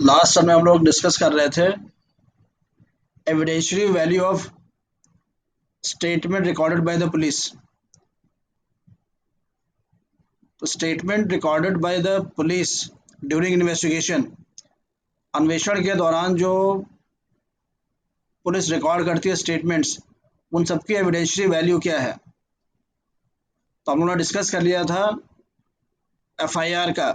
Last समय हम लोग डिस्कस कर रहे थे evidentiary value of statement recorded by the police. तो statement recorded by the police during investigation, अन्वेषण के दौरान जो पुलिस रिकॉर्ड करती है स्टेटमेंट्स, उन सबकी एविडेंशियरी वैल्यू क्या है। तो हम लोगों ने डिस्कस कर लिया था एफआईआर का।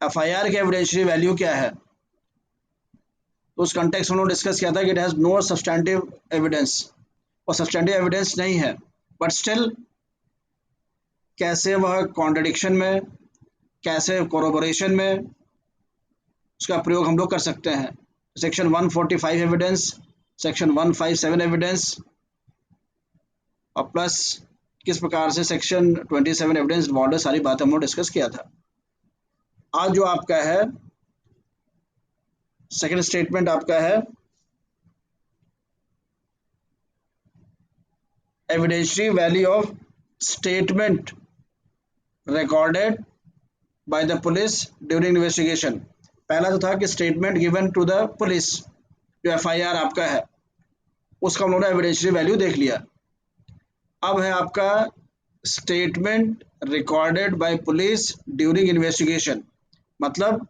एफआईआर की एविडेंशियरी वैल्यू क्या है, तो उस कंटेक्स्ट में हम लोग डिस्कस किया था कि it has no substantive evidence, और सब्सटैंटिव एविडेंस नहीं है, बट स्टिल कैसे वह कॉन्ट्रडिक्शन में, कैसे कोरोबोरेशन में उसका प्रयोग हम लोग कर सकते हैं। सेक्शन 145 एविडेंस, सेक्शन 157 एविडेंस और प्लस किस प्रकार से सेक्शन 27 एविडेंस बॉर्डर, सारी बातें हम लोग डिस्कस किया था। आज जो आपका है सेकंड स्टेटमेंट आपका है evidentiary value of statement recorded by the police during investigation. पहला तो था कि statement given to the police, जो एफआईआर आपका है उसका हम लोगों ने एविडेंशियरी वैल्यू देख लिया। अब है आपका statement recorded bye police during investigation, मतलब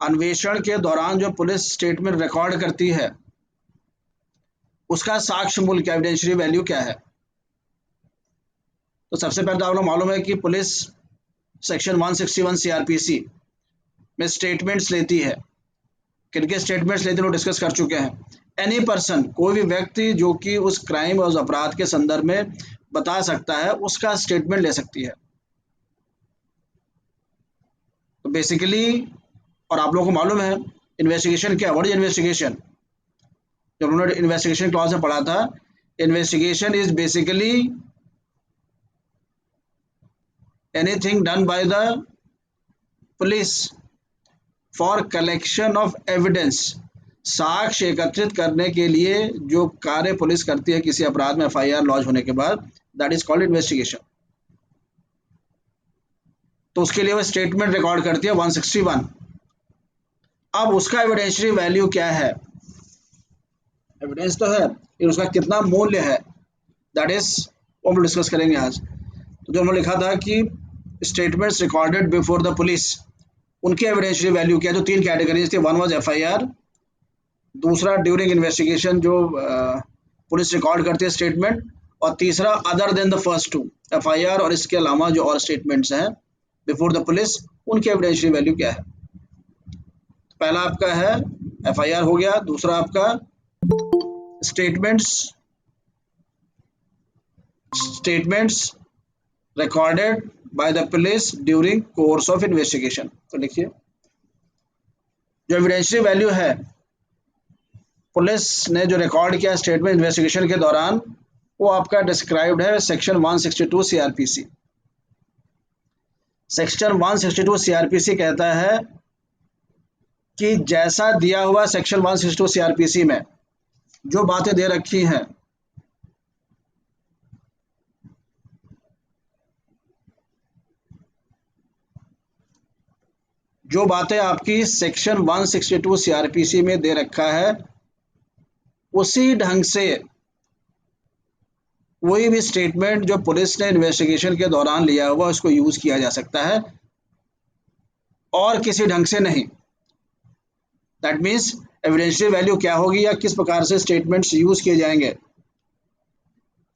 अन्वेषण के दौरान जो पुलिस स्टेटमेंट रिकॉर्ड करती है उसका साक्ष्य मूल्य क्या, एविडेंशियरी वैल्यू क्या है। तो सबसे पहले तो आप लोग मालूम है कि पुलिस सेक्शन 161 सीआरपीसी में स्टेटमेंट्स लेती है। किनके स्टेटमेंट्स लेते हैं डिस्कस कर चुके हैं। एनी पर्सन, कोई भी व्यक्ति जो कि उस क्राइम और उस अपराध के संदर्भ में बता सकता है, उसका स्टेटमेंट ले सकती है। तो बेसिकली, और आप लोगों को मालूम है इन्वेस्टिगेशन क्या, व्हाट इज इन्वेस्टिगेशन। जब उन्होंने इन्वेस्टिगेशन क्लॉज में पढ़ा था, investigation is basically anything done by the police for collection of evidence, साक्ष्य एकत्रित करने के लिए जो कार्य पुलिस करती है किसी अपराध में एफआईआर लॉन्च होने के बाद, दैट इज कॉल्ड इन्वेस्टिगेशन। तो उसके लिए वो स्टेटमेंट रिकॉर्ड करती है 161। अब उसका एविडेंशियरी वैल्यू क्या है, एविडेंस तो है, उसका कितना मूल्य है, दैट इज वो हम डिस्कस करेंगे आज। तो जो हमने लिखा था कि statements recorded before the police, उनकी एविडेंशियरी वैल्यू क्या है। तो तीन कैटेगरीज थी, वन वाज एफआईआर, दूसरा ड्यूरिंग इन्वेस्टिगेशन जो पुलिस रिकॉर्ड करती है स्टेटमेंट, और तीसरा other than the first two, FIR और इसके अलावा जो और स्टेटमेंट्स हैं बिफोर द पुलिस, उनकी एविडेंशियरी वैल्यू क्या है। पहला आपका है एफआईआर हो गया, दूसरा आपका statements recorded by the police during course of investigation. तो लिखिए जो एविडेंशियरी वैल्यू है पुलिस ने जो रिकॉर्ड किया स्टेटमेंट इन्वेस्टिगेशन के दौरान, वो आपका डिस्क्राइब्ड है सेक्शन 162 सीआरपीसी। सेक्शन 162 सीआरपीसी कहता है कि जैसा दिया हुआ सेक्शन 162 सीआरपीसी में जो बातें दे रखी हैं, जो बातें आपकी सेक्शन 162 सीआरपीसी में दे रखा है, उसी ढंग से कोई भी स्टेटमेंट जो पुलिस ने इन्वेस्टिगेशन के दौरान लिया हुआ उसको यूज किया जा सकता है, और किसी ढंग से नहीं। दैट मीन्स एविडेंशियल वैल्यू क्या होगी, या किस प्रकार से स्टेटमेंट्स यूज किए जाएंगे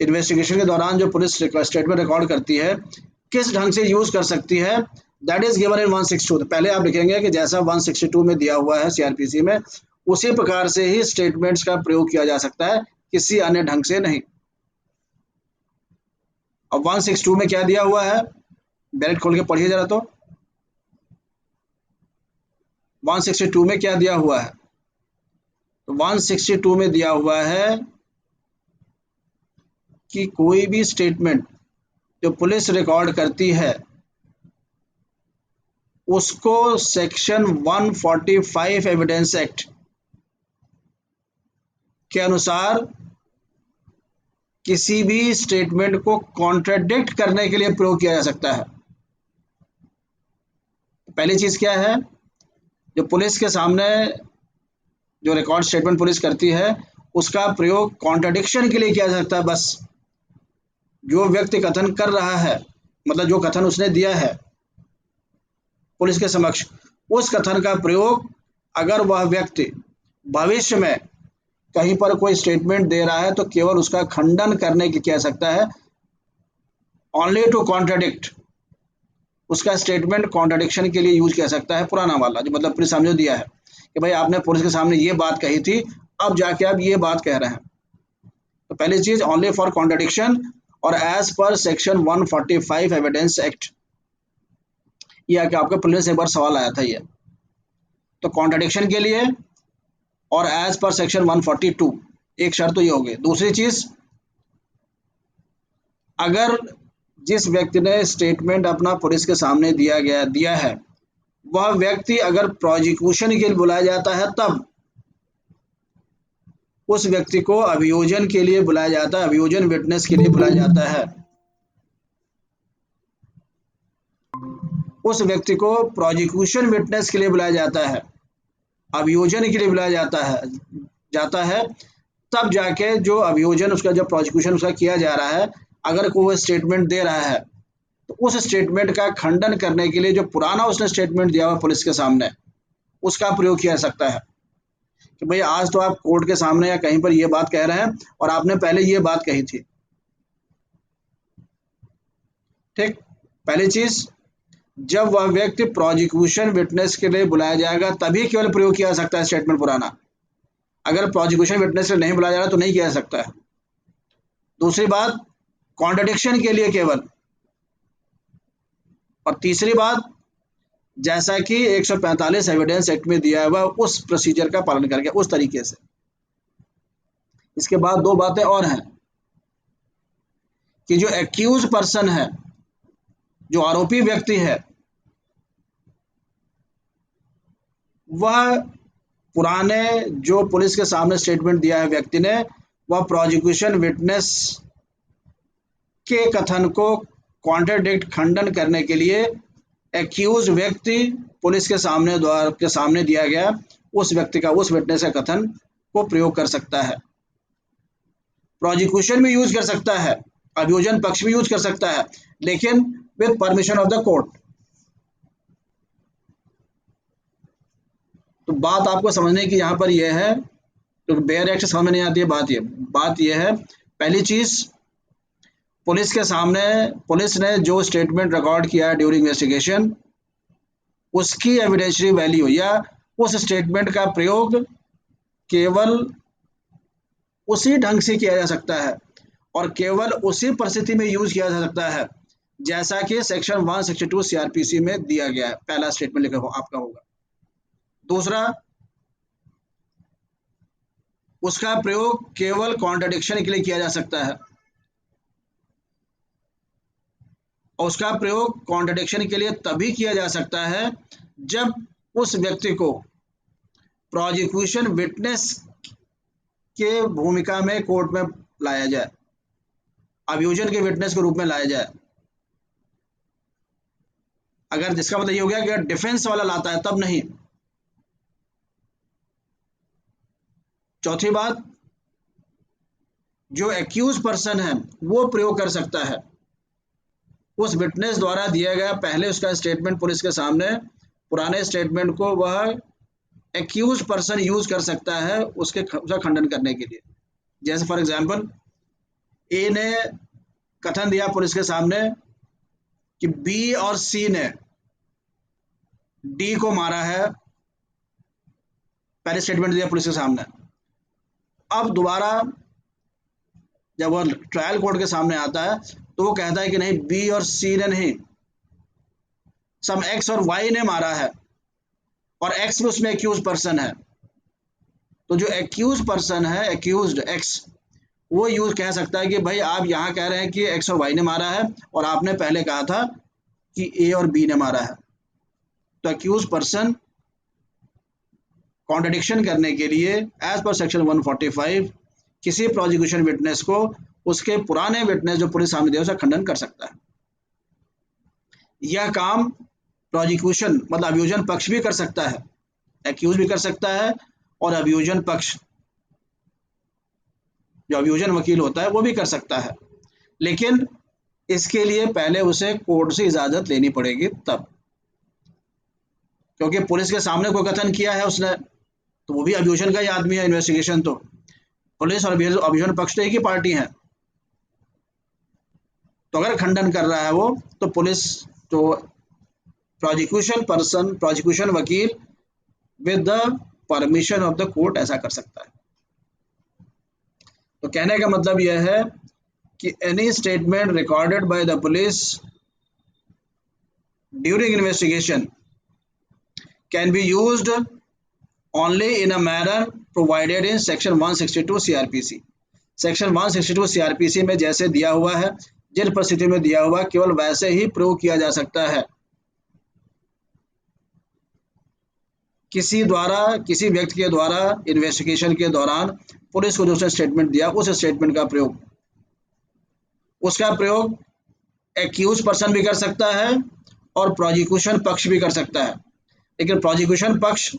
इन्वेस्टिगेशन के दौरान, जो पुलिस स्टेटमेंट रिकॉर्ड करती है किस ढंग से यूज कर सकती है, दैट इज गिवन इन 162। पहले आप लिखेंगे कि जैसा 162 में दिया हुआ है सीआरपीसी में, उसी प्रकार से ही स्टेटमेंट्स का प्रयोग किया जा सकता है, किसी अन्य ढंग से नहीं। अब 162 में क्या दिया हुआ है, ब्रैकेट खोल के पढ़िए जरा। तो 162 में क्या दिया हुआ है, तो 162 में दिया हुआ है कि कोई भी स्टेटमेंट जो पुलिस रिकॉर्ड करती है उसको सेक्शन 145 एविडेंस एक्ट के अनुसार किसी भी स्टेटमेंट को कॉन्ट्राडिक्ट करने के लिए प्रयोग किया जा सकता है। पहली चीज क्या है, जो पुलिस के सामने जो रिकॉर्ड स्टेटमेंट पुलिस करती है उसका प्रयोग कॉन्ट्रडिक्शन के लिए किया जा सकता है। बस जो व्यक्ति कथन कर रहा है, मतलब जो कथन उसने दिया है पुलिस के समक्ष, उस कथन का प्रयोग अगर वह व्यक्ति भविष्य में कहीं पर कोई स्टेटमेंट दे रहा है तो केवल उसका खंडन करने की किया जा सकता है, ओनली टू कॉन्ट्रडिक्ट। उसका स्टेटमेंट कॉन्ट्रडिक्शन के लिए यूज किया जा सकता है, पुराना वाला जो मतलब पुलिस सामने दिया है कि भाई आपने पुलिस के सामने ये बात कही थी, अब जाके आप ये बात कह रहे हैं। तो पहली चीज ओनली फॉर कॉन्ट्रडिक्शन और as per section 145 evidence act. ये आके आपके पुलिस से एक बार सवाल आया था ये, तो कॉन्ट्रडिक्शन के लिए और एज पर सेक्शन 142 एक शर्त तो ये होगी। दूसरी चीज, अगर जिस व्यक्ति ने स्टेटमेंट अपना पुलिस के सामने दिया है वह व्यक्ति अगर प्रोजिक्यूशन के लिए बुलाया जाता है तब उस व्यक्ति को अभियोजन के लिए बुलाया जाता है, अभियोजन विटनेस के लिए बुलाया जाता है। उस व्यक्ति को प्रोजिक्यूशन विटनेस के लिए बुलाया जाता है, अभियोजन के लिए बुलाया जाता है तब जाके जो अभियोजन उसका जब प्रोजिक्यूशन उसका किया जा रहा है, अगर कोई स्टेटमेंट दे रहा है तो उस स्टेटमेंट का खंडन करने के लिए जो पुराना उसने स्टेटमेंट दिया हुआ पुलिस के सामने उसका प्रयोग किया जा सकता है कि भाई आज तो आप कोर्ट के सामने या कहीं पर ये बात कह रहे हैं और आपने पहले ये बात कही थी। ठीक, पहली चीज, जब वह व्यक्ति प्रोजिक्यूशन विटनेस के लिए बुलाया जाएगा तभी केवल प्रयोग किया जा सकता है स्टेटमेंट पुराना। अगर प्रोजिक्यूशन विटनेस के लिए नहीं बुलाया जा रहा तो नहीं किया जा सकता है। दूसरी बात, कॉन्ट्रडिक्शन के लिए केवल। और तीसरी बात, जैसा कि 145 एविडेंस एक्ट में दिया हुआ उस प्रोसीजर का पालन करके उस तरीके से। इसके बाद दो बातें और हैं कि जो एक्यूज पर्सन है, जो आरोपी व्यक्ति है, वह पुराने जो पुलिस के सामने स्टेटमेंट दिया है व्यक्ति ने, वह प्रोजिक्यूशन विटनेस के कथन को कॉन्ट्रडिक्ट खंडन करने के लिए एक्यूज व्यक्ति पुलिस के सामने दिया गया उस व्यक्ति का, उस विटनेस का कथन को प्रयोग कर सकता है। प्रोजिक्यूशन भी यूज कर सकता है, अभियोजन पक्ष भी यूज कर सकता है, लेकिन with permission of the court. तो बात आपको समझने की यहाँ पर यह है, तो बेयर एक्ट समझ में नहीं आती है बात यह है, पहली चीज, पुलिस के सामने पुलिस ने जो स्टेटमेंट रिकॉर्ड किया है ड्यूरिंग इन्वेस्टिगेशन, उसकी एविडेंशियरी वैल्यू या उस स्टेटमेंट का प्रयोग केवल उसी ढंग से किया जा सकता है और केवल उसी परिस्थिति में यूज किया जा सकता है जैसा कि सेक्शन 162 सीआरपीसी में दिया गया है। पहला स्टेटमेंट लिखा आपका होगा। दूसरा, उसका प्रयोग केवल कॉन्ट्रडिक्शन के लिए किया जा सकता है और उसका प्रयोग कॉन्ट्रडिक्शन के लिए तभी किया जा सकता है जब उस व्यक्ति को प्रोजिक्यूशन विटनेस के भूमिका में कोर्ट में लाया जाए, अभियोजन के विटनेस के रूप में लाया जाए। अगर जिसका मतलब ये हो गया कि अगर डिफेंस वाला लाता है तब नहीं। चौथी बात, जो एक्यूज पर्सन है वो प्रयोग कर सकता है उस विटनेस द्वारा दिया गया पहले उसका स्टेटमेंट पुलिस के सामने, पुराने स्टेटमेंट को वह एक्यूज पर्सन यूज कर सकता है उसका खंडन करने के लिए। जैसे फॉर एग्जांपल, ए ने कथन दिया पुलिस के सामने कि बी और सी ने डी को मारा है, पहले स्टेटमेंट दिया पुलिस के सामने। अब दोबारा जब वह ट्रायल कोर्ट के सामने आता है तो वो कहता है कि नहीं, बी और सी ने नहीं, सम एक्स और वाई ने मारा है और एक्स भी उसमें एक्यूज पर्सन है। तो जो एक्यूज पर्सन है, एक्यूज्ड एक्स, वो यूज कह सकता है कि भाई आप यहाँ कह रहे हैं कि एक्स और वाई ने मारा है और आपने पहले कहा था कि ए और बी ने मारा है। तो एक्यूज पर्सन कॉन्ट्रडिक्शन करने के लिए एज पर सेक्शन 145 किसी प्रोजिक्यूशन विटनेस को उसके पुराने विटनेस जो पुलिस सामने दिया उसका खंडन कर सकता है। यह काम प्रोजिक्यूशन मतलब अभियोजन पक्ष भी कर सकता है एक्यूज भी कर सकता है और अभियोजन पक्ष, जो अभियोजन वकील होता है, वो भी कर सकता है। लेकिन इसके लिए पहले उसे कोर्ट से इजाजत लेनी पड़ेगी तब, क्योंकि पुलिस के सामने कोई कथन किया है उसने, तो वो भी अभियोजन का ही आदमी है। इन्वेस्टिगेशन तो पुलिस और अभियोजन पक्ष तो एक ही पार्टी है। तो अगर खंडन कर रहा है वो, तो पुलिस, तो प्रोसिक्यूशन वकील with the permission of the court ऐसा कर सकता है। तो कहने का मतलब यह है कि any statement recorded by the police during investigation can be used only in a manner provided in section 162 CRPC। Section 162 CRPC में जैसे दिया हुआ है, जिन परिस्थिति में दिया हुआ, केवल वैसे ही प्रयोग किया जा सकता है। किसी व्यक्ति के द्वारा इन्वेस्टिगेशन के दौरान पुलिस को जो उसने स्टेटमेंट दिया, उस स्टेटमेंट का प्रयोग, उसका प्रयोग एक्यूज पर्सन भी कर सकता है और प्रोसिक्यूशन पक्ष भी कर सकता है। लेकिन प्रोसिक्यूशन पक्ष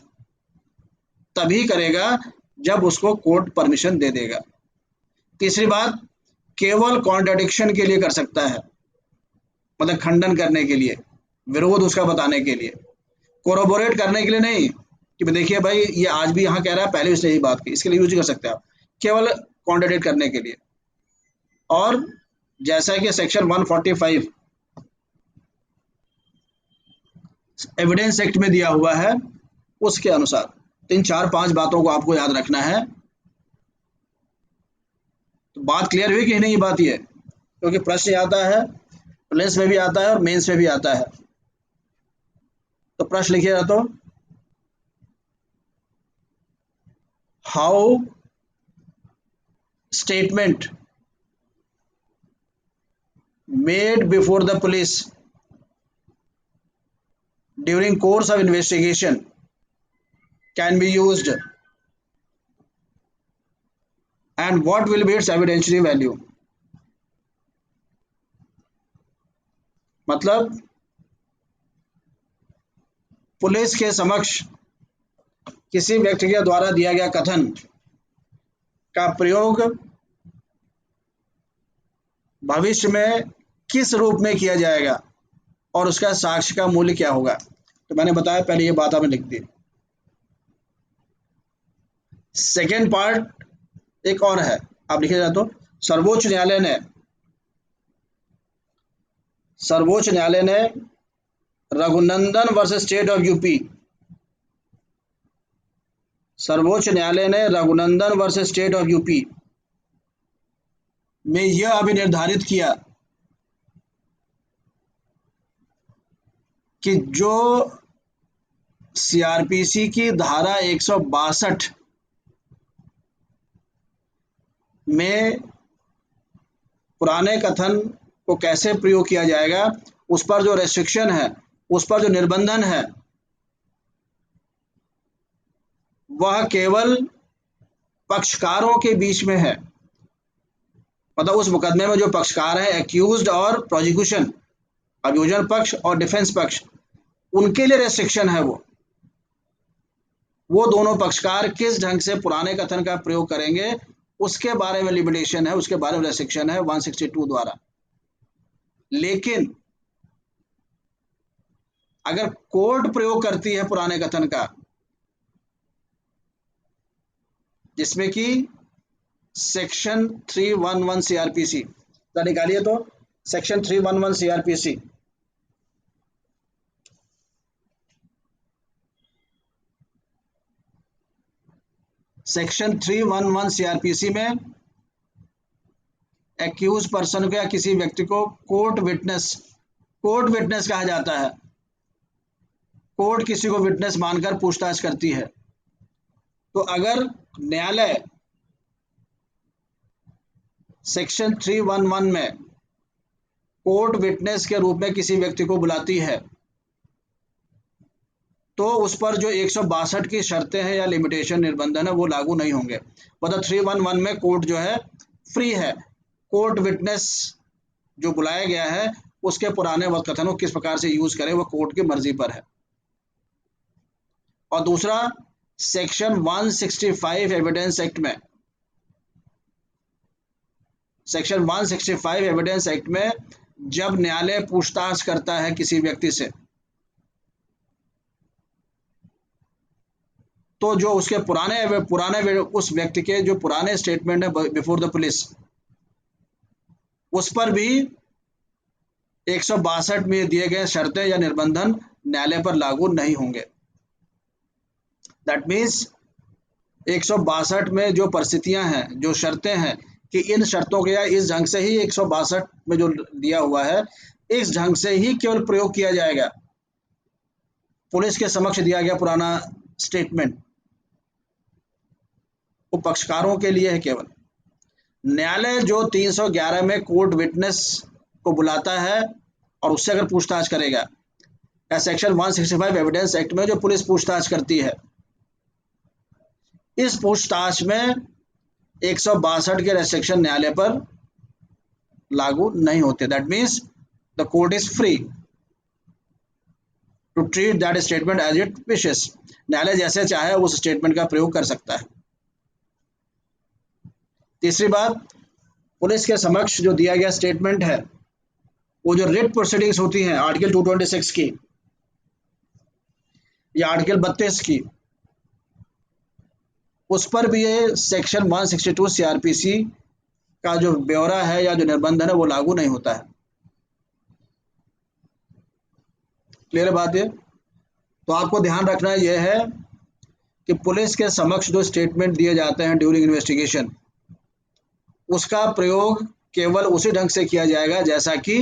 तभी करेगा जब उसको कोर्ट परमिशन दे देगा। तीसरी बात, केवल कॉन्ट्रडिक्शन के लिए कर सकता है, मतलब खंडन करने के लिए, विरोध उसका बताने के लिए, कोरोबोरेट करने के लिए नहीं कि देखिए भाई ये आज भी यहाँ कह रहा है, पहले उसने यही बात की, इसके लिए यूज कर सकते हैं आप, केवल कॉन्ट्रडिक्ट करने के लिए। और जैसा कि सेक्शन 145 एविडेंस एक्ट में दिया हुआ है, उसके अनुसार इन 4-5 बातों को आपको याद रखना है। तो बात क्लियर हुई कि नहीं? बात ये, क्योंकि प्रश्न आता है, प्रीलिम्स में भी आता है और मेंस में भी आता है। तो प्रश्न लिखिएगा, तो how statement made before the police during course of investigation can be used and what will be its evidentiary value। मतलब पुलिस के समक्ष किसी व्यक्ति के द्वारा दिया गया कथन का प्रयोग भविष्य में किस रूप में किया जाएगा और उसका साक्ष्य का मूल्य क्या होगा। तो मैंने बताया, पहले ये बात आपने लिख दी। सेकेंड पार्ट एक और है, आप लिखे जाए तो सर्वोच्च न्यायालय ने Raghunandan versus state of UP, सर्वोच्च न्यायालय ने Raghunandan versus state of UP में यह अभी निर्धारित किया कि जो सीआरपीसी की धारा 162 में पुराने कथन को कैसे प्रयोग किया जाएगा, उस पर जो रेस्ट्रिक्शन है, उस पर जो निर्बंधन है, वह केवल पक्षकारों के बीच में है। मतलब उस मुकदमे में जो पक्षकार है, एक्यूज्ड और प्रोसिक्यूशन, अभियोजन पक्ष और डिफेंस पक्ष, उनके लिए रेस्ट्रिक्शन है। वो दोनों पक्षकार किस ढंग से पुराने कथन का प्रयोग करेंगे, उसके बारे में लिमिटेशन है, उसके बारे में रेस्ट्रिक्शन है 162 द्वारा। लेकिन अगर कोर्ट प्रयोग करती है पुराने कथन का, जिसमें कि सेक्शन 311 सीआरपीसी निकालिए, तो सेक्शन 311 सीआरपीसी सेक्शन 311 सीआरपीसी में एक्यूज पर्सन को या किसी व्यक्ति को कोर्ट विटनेस कहा जाता है। कोर्ट किसी को विटनेस मानकर पूछताछ करती है। तो अगर न्यायालय सेक्शन 311 में कोर्ट विटनेस के रूप में किसी व्यक्ति को बुलाती है, तो उस पर जो 162 की शर्तें हैं या लिमिटेशन, निर्बंधन है, वो लागू नहीं होंगे। मतलब 311 में कोर्ट जो है फ्री है, कोर्ट विटनेस जो बुलाया गया है उसके पुराने कथनों किस प्रकार से यूज करें, वो कोर्ट की मर्जी पर है। और दूसरा सेक्शन 165 एविडेंस एक्ट में, सेक्शन 165 एविडेंस एक्ट में जब न्यायालय पूछताछ करता है किसी व्यक्ति से, तो जो उसके पुराने उस व्यक्ति के जो पुराने स्टेटमेंट है बिफोर द पुलिस, उस पर भी 162 में दिए गए शर्तें या निर्बंधन न्यायालय पर लागू नहीं होंगे। दैट मीन्स 162 में जो परिस्थितियां हैं, जो शर्तें हैं कि इन शर्तों के या इस ढंग से ही 162 में जो दिया हुआ है, इस ढंग से ही केवल प्रयोग किया जाएगा। पुलिस के समक्ष दिया गया पुराना स्टेटमेंट वो पक्षकारों के लिए है केवल। न्यायालय जो 311 में कोर्ट विटनेस को बुलाता है और उससे अगर पूछताछ करेगा, या सेक्शन 165 एविडेंस एक्ट में जो पुलिस पूछताछ करती है, इस पूछताछ में 162 के रेस्ट्रिक्शन न्यायालय पर लागू नहीं होते। That means the court is free to treat that statement as it wishes. न्यायालय जैसे चाहे उस स्टेटमेंट का प्रयोग कर सकता है। तीसरी बात, पुलिस के समक्ष जो दिया गया स्टेटमेंट है, वो जो रिट प्रोसीडिंग्स होती हैं आर्टिकल 226 की या आर्टिकल 32 की, उस पर भी ये सेक्शन 162 सीआरपीसी का जो ब्यौरा है या जो निर्बंधन है वो लागू नहीं होता है। क्लियर बात है? तो आपको ध्यान रखना यह है कि पुलिस के समक्ष जो स्टेटमेंट दिए जाते हैं ड्यूरिंग इन्वेस्टिगेशन, उसका प्रयोग केवल उसी ढंग से किया जाएगा जैसा कि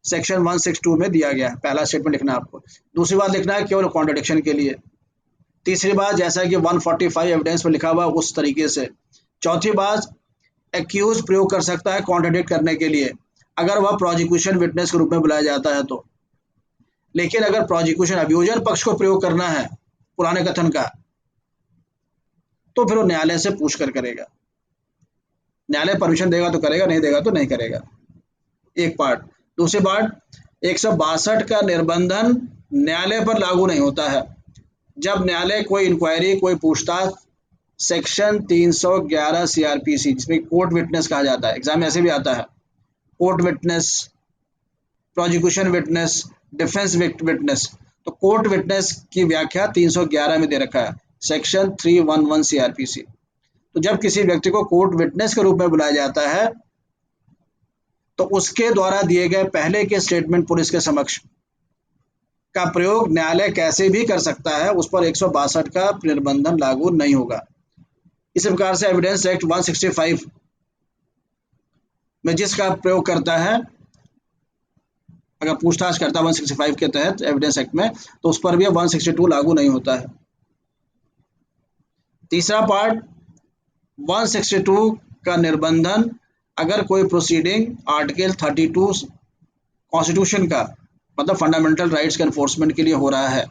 सेक्शन 162 में दिया गया है। पहला स्टेटमेंट लिखना है आपको। दूसरी बात लिखना है केवल कॉन्ट्रडिक्शन के लिए। तीसरी बात, जैसा कि 145 एविडेंस में लिखा हुआ उस तरीके से। चौथी बात, एक्यूज प्रयोग कर सकता है कॉन्ट्रडिक्ट करने के लिए अगर वह प्रोसिक्यूशन विटनेस के रूप में बुलाया जाता है तो। लेकिन अगर प्रोसिक्यूशन अब्यूजर पक्ष को प्रयोग करना है पुराने कथन का, तो फिर वो न्यायालय से पूछ कर करेगा। न्यायालय परमिशन देगा तो करेगा, नहीं देगा तो नहीं करेगा। एक पार्ट। दूसरी पार्ट, 162 का निर्बंधन न्यायालय पर लागू नहीं होता है। जब न्यायालय कोई इंक्वायरी, कोई पूछताछ सेक्शन 311 सीआरपीसी, जिसमें कोर्ट विटनेस कहा जाता है, एग्जाम में ऐसे भी आता है, court witness, prosecution witness, defence witness, तो कोर्ट विटनेस की व्याख्या 311 में दे रखा है, सेक्शन 311 सीआरपीसी। तो जब किसी व्यक्ति को कोर्ट विटनेस के रूप में बुलाया जाता है, तो उसके द्वारा दिए गए पहले के स्टेटमेंट पुलिस के समक्ष का प्रयोग न्यायालय कैसे भी कर सकता है, उस पर 162 का निर्बंधन लागू नहीं होगा। इसी प्रकार से एविडेंस एक्ट 165 में जिसका प्रयोग करता है, अगर पूछताछ करता है 165 के तहत एविडेंस एक्ट में, तो उस पर भी 162 लागू नहीं होता है। तीसरा पार्ट, 162 का निर्बंधन अगर कोई प्रोसीडिंग आर्टिकल 32 कॉन्स्टिट्यूशन का, मतलब फंडामेंटल राइट्स के एनफोर्समेंट के लिए हो रहा है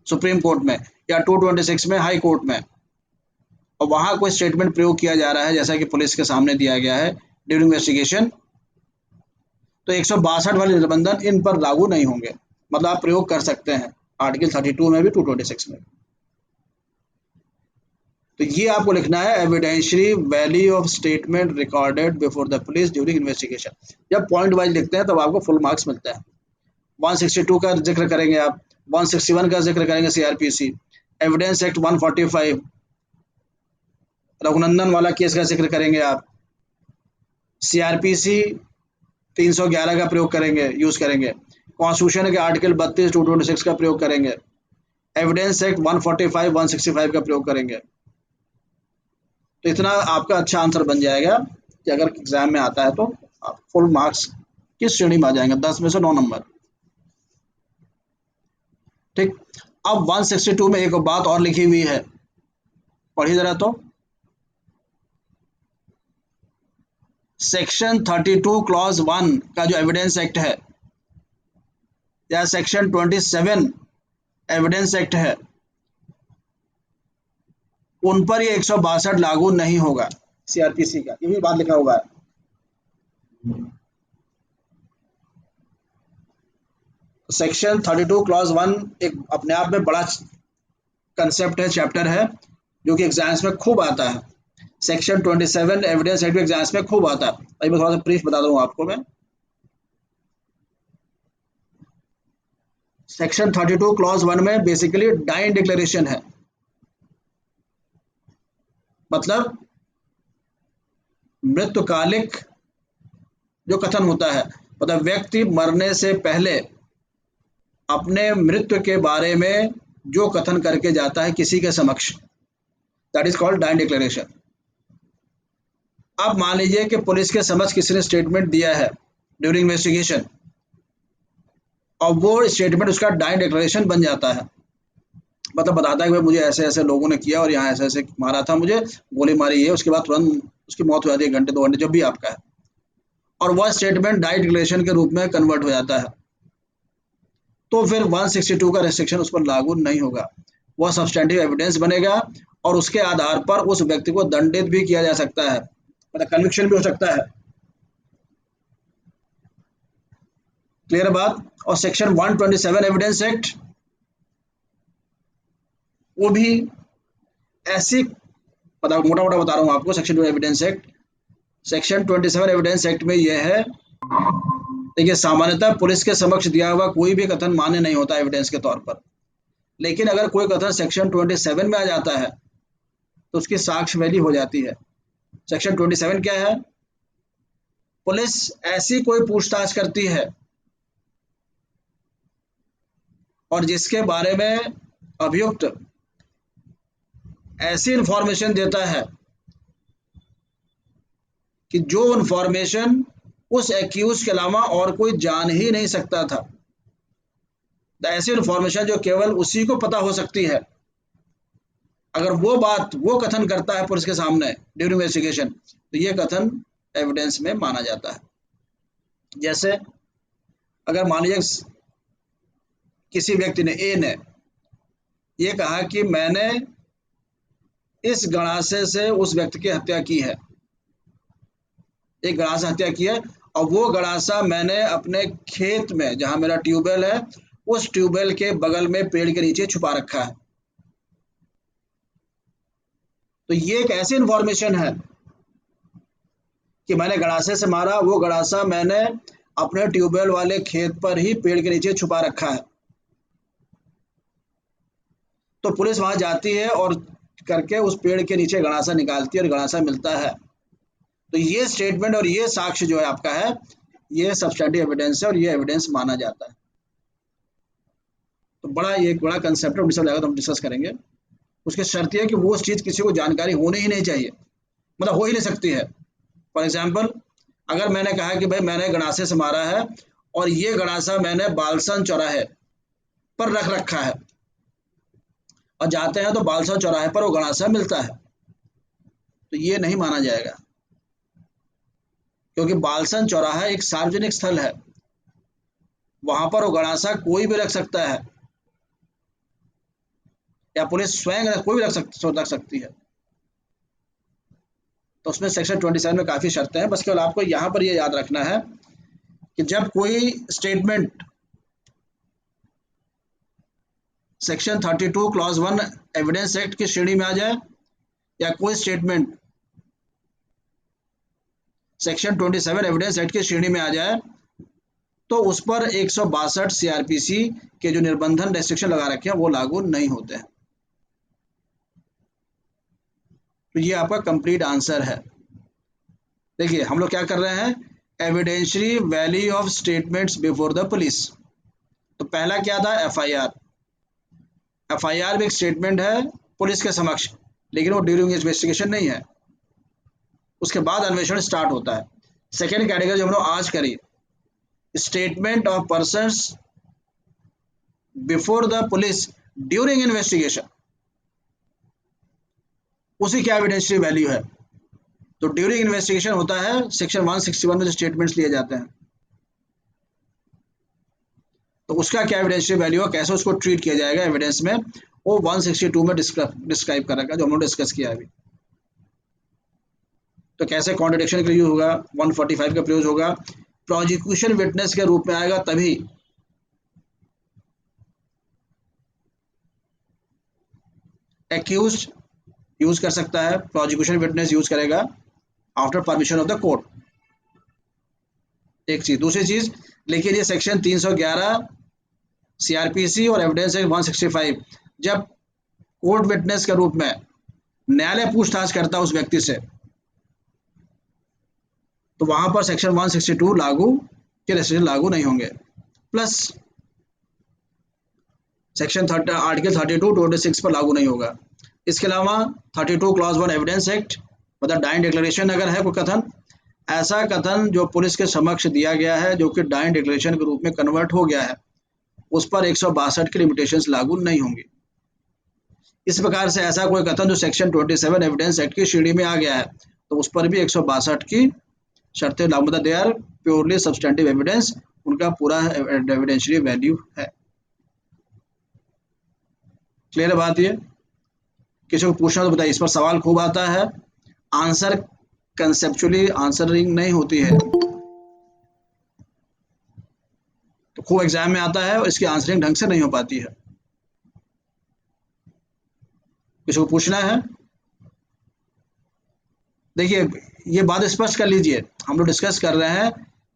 सुप्रीम कोर्ट में या 226 में हाई कोर्ट में, और वहां कोई स्टेटमेंट प्रयोग किया जा रहा है जैसा कि पुलिस के सामने दिया गया है ड्यूरिंग इन्वेस्टिगेशन, तो 162 वाले निर्बंधन इन पर लागू नहीं होंगे। मतलब आप प्रयोग कर सकते हैं आर्टिकल 32 में भी, 226 में भी। तो ये आपको लिखना है, evidentiary value of statement recorded before the police during investigation. जब पॉइंट वाइज लिखते हैं तब आपको फुल मार्क्स मिलता है। 162 का जिक्र करेंगे आप, 161 का जिक्र करेंगे सीआरपीसी, एविडेंस एक्ट 145 रघुनंदन वाला केस का जिक्र करेंगे आप, सीआरपीसी 311 का प्रयोग करेंगे, यूज करेंगे, कॉन्स्टिट्यूशन के आर्टिकल 32 226 का प्रयोग करेंगे, एविडेंस एक्ट 145 165 का प्रयोग करेंगे। तो इतना आपका अच्छा आंसर बन जाएगा कि अगर एग्जाम में आता है तो आप फुल मार्क्स किस श्रेणी में आ जाएंगे, 10 में से 9 नंबर। ठीक। अब 162 में एक बात और लिखी हुई है, पढ़िए जरा तो। सेक्शन 32 क्लॉज 1 का जो एविडेंस एक्ट है या सेक्शन 27 एविडेंस एक्ट है, उन पर ये 162 लागू नहीं होगा सीआरपीसी का, ये भी बात लिखा हुआ है। सेक्शन 32 क्लॉज 1 एक अपने आप में बड़ा कंसेप्ट है, चैप्टर है, जो कि एग्जाम्स में खूब आता है। सेक्शन 27 एविडेंस एक्ट एग्जाम्स में खूब आता है। अभी मैं थोड़ा सा ब्रीफ बता दूं आपको मैं। सेक्शन 32 क्लॉज 1 में बेसिकली डाइन डिक्लेरेशन है, मतलब मृत्युकालिक जो कथन होता है, मतलब व्यक्ति मरने से पहले अपने मृत्यु के बारे में जो कथन करके जाता है किसी के समक्ष, that is called dying declaration. अब मान लीजिए कि पुलिस के समक्ष किसी ने स्टेटमेंट दिया है ड्यूरिंग इन्वेस्टिगेशन, और वो स्टेटमेंट उसका डाइन डिक्लेरेशन बन जाता है, मतलब बताता है कि भाई मुझे ऐसे ऐसे लोगों ने किया और यहाँ ऐसे ऐसे मारा था, मुझे गोली मारी है, उसके बाद तुरंत उसकी मौत हो जाती है, 1 घंटे 2 घंटे जब भी आपका है, और वह स्टेटमेंट डाइन डिक्लेरेशन के रूप में कन्वर्ट हो जाता है, तो फिर 162 का रेस्ट्रिक्शन उस पर लागू नहीं होगा। वह सब्सटेंटिव एविडेंस बनेगा और उसके आधार पर उस व्यक्ति को दंडित भी किया जा सकता है, मतलब कन्विक्शन भी हो सकता है। क्लियर बात। और सेक्शन 127 एविडेंस एक्ट, वो भी ऐसी, मतलब मोटा मोटा बता रहा हूँ आपको, section 2 evidence act, section 27 evidence act में यह है, देखिए सामान्यतः पुलिस के समक्ष दिया हुआ कोई भी कथन मान्य नहीं होता एविडेंस के तौर पर, लेकिन अगर कोई कथन सेक्शन 27 में आ जाता है तो उसकी साक्ष्य वैली हो जाती है। सेक्शन 27 क्या है? पुलिस ऐसी कोई पूछताछ करती है और जिसके बारे में अभियुक्त ऐसी इंफॉर्मेशन देता है कि जो इंफॉर्मेशन उस एक्यूज के अलावा और कोई जान ही नहीं सकता था, ऐसी इंफॉर्मेशन जो केवल उसी को पता हो सकती है, अगर वो बात वो कथन करता है पुलिस के सामने ड्यूरिंग इन्वेस्टिगेशन, तो ये कथन एविडेंस में माना जाता है। जैसे अगर मान लीजिए किसी व्यक्ति ने, ए ने, ये कहा कि मैंने इस गड़ासे से उस व्यक्ति की हत्या की है, एक गड़ासा हत्या की है, और वो गड़ासा मैंने अपने खेत में जहां मेरा ट्यूबवेल है उस ट्यूबवेल के बगल में पेड़ के नीचे छुपा रखा है। तो ये एक ऐसी इंफॉर्मेशन है कि मैंने गड़ासे से मारा, वो गड़ासा मैंने अपने ट्यूबवेल वाले खेत पर ही पेड़ के नीचे छुपा रखा है। तो पुलिस वहां जाती है और करके उस पेड़ के नीचे गड़ासा निकालती है और गड़ासा मिलता है। तो ये स्टेटमेंट और ये साक्ष्य जो है आपका है, ये सब्सटेंटिव एविडेंस है और ये एविडेंस माना जाता है। तो बड़ा ये एक बड़ा कंसेप्ट है, तो हम डिस्कस करेंगे। उसकी शर्त है कि वो चीज़ किसी को जानकारी होनी ही नहीं चाहिए, मतलब हो ही नहीं सकती है। फॉर एग्जाम्पल, अगर मैंने कहा कि भाई मैंने गड़ासे से मारा है और ये गड़ासा मैंने बालसन चौराहे पर रख रखा है, और जाते हैं तो बालसन चौराहे पर वो गड़ासा मिलता है, तो ये नहीं माना जाएगा, क्योंकि बालसन चौराहा एक सार्वजनिक स्थल है, वहां पर वो गड़ासा कोई भी रख सकता है, या पुलिस स्वयं कोई भी रख सकती है। तो उसमें सेक्शन 27 में काफ़ी शर्तें हैं, बस केवल आपको यहाँ पर ये याद रखना है कि जब कोई statement section 32 clause 1 evidence act की श्रेणी में आ जाए, या कोई स्टेटमेंट सेक्शन 27 एविडेंस एक्ट की श्रेणी में आ जाए, तो उस पर 162 सीआरपीसी के जो निर्बंधन रेस्ट्रिक्शन लगा रखे हैं वो लागू नहीं होते हैं। तो ये आपका कंप्लीट आंसर है। देखिए हम लोग क्या कर रहे हैं, evidentiary value of statements before the police. तो पहला क्या था, एफआईआर। एफआईआर भी एक स्टेटमेंट है पुलिस के समक्ष, लेकिन वो ड्यूरिंग इन्वेस्टिगेशन नहीं है, उसके बाद अन्वेषण स्टार्ट होता है। सेकेंड कैटेगरी जो हम लोग आज करी, statement of persons before the police during investigation, उसी की एविडेंशियरी वैल्यू है। तो ड्यूरिंग इन्वेस्टिगेशन होता है सेक्शन 161 में जो स्टेटमेंट्स लिए जाते हैं, तो उसका क्या एविडेंशियरी वैल्यू है, कैसे उसको ट्रीट किया जाएगा एविडेंस में, वो 162 में डिस्क्राइब कर रखा है, जो हम लोग डिस्कस किया अभी। तो कैसे कॉन्ट्रडिक्शन का यूज होगा, 145 का प्रयोग होगा, प्रोसिक्यूशन विटनेस के रूप में आएगा तभी एक्यूज यूज कर सकता है, प्रोसिक्यूशन विटनेस यूज करेगा after permission of the court, एक चीज। दूसरी चीज, लेकिन ये सेक्शन 311 सीआरपीसी और एविडेंस एक्ट 165, जब कोर्ट विटनेस के रूप में न्यायालय पूछताछ करता है उस व्यक्ति से, तो वहां पर सेक्शन 162 लागू के रेस्ट्रिक्शन लागू नहीं होंगे। प्लस सेक्शन आर्टिकल 32 पर लागू नहीं होगा। इसके अलावा 32 क्लॉज 1 एविडेंस एक्ट, मतलब डाइन डिक्लेरेशन अगर है कोई कथन, ऐसा कथन जो पुलिस के समक्ष दिया गया है जो कि डाइन डिक्लेरेशन के रूप में कन्वर्ट हो गया है, उस पर 162 की लिमिटेशंस लागू नहीं होंगी। इस प्रकार से ऐसा कोई कथन जो सेक्शन 27 एविडेंस एक्ट की श्रेणी में आ गया है, तो उस पर भी 162 की शर्तें लागू, मतलब they are purely substantive evidence, उनका पूरा एविडेंशियरी वैल्यू है। क्लियर है बात ये? किसी को पूछना तो बताइए, इस पर सवाल खूब आता है, आंसर कंसेप्चुअली आंसरिंग नहीं होती है, तो खूब एग्जाम में आता है और इसकी आंसरिंग ढंग से नहीं हो पाती है। किसी को पूछना है? देखिए, ये बात स्पष्ट कर लीजिए, हम लोग डिस्कस कर रहे हैं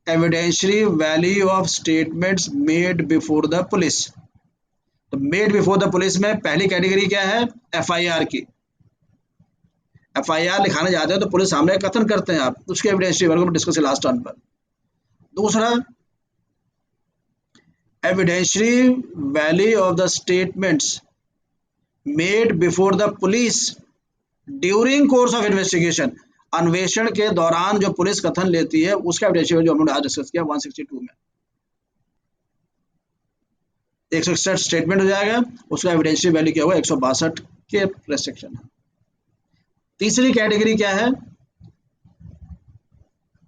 evidentiary value of statements made before the police. तो मेड बिफोर द पुलिस में पहली कैटेगरी क्या है? एफआईआर की। एफआईआर लिखाने जाते हैं तो पुलिस सामने कथन करते हैं आप, उसके एविडेंशियरी वैल्यू को डिस्कस लास्ट टर्न पर। दूसरा, evidentiary value of the statements made before the police during course of investigation, अन्वेषण के दौरान जो पुलिस कथन लेती है उसका एविडेंशियरी जो हमने आज डिस्कस किया 162 में। 161 स्टेटमेंट हो जाएगा, उसका एविडेंशियरी वैल्यू क्या होगा? 162 के रेस्ट्रिक्शन है। तीसरी कैटेगरी क्या है?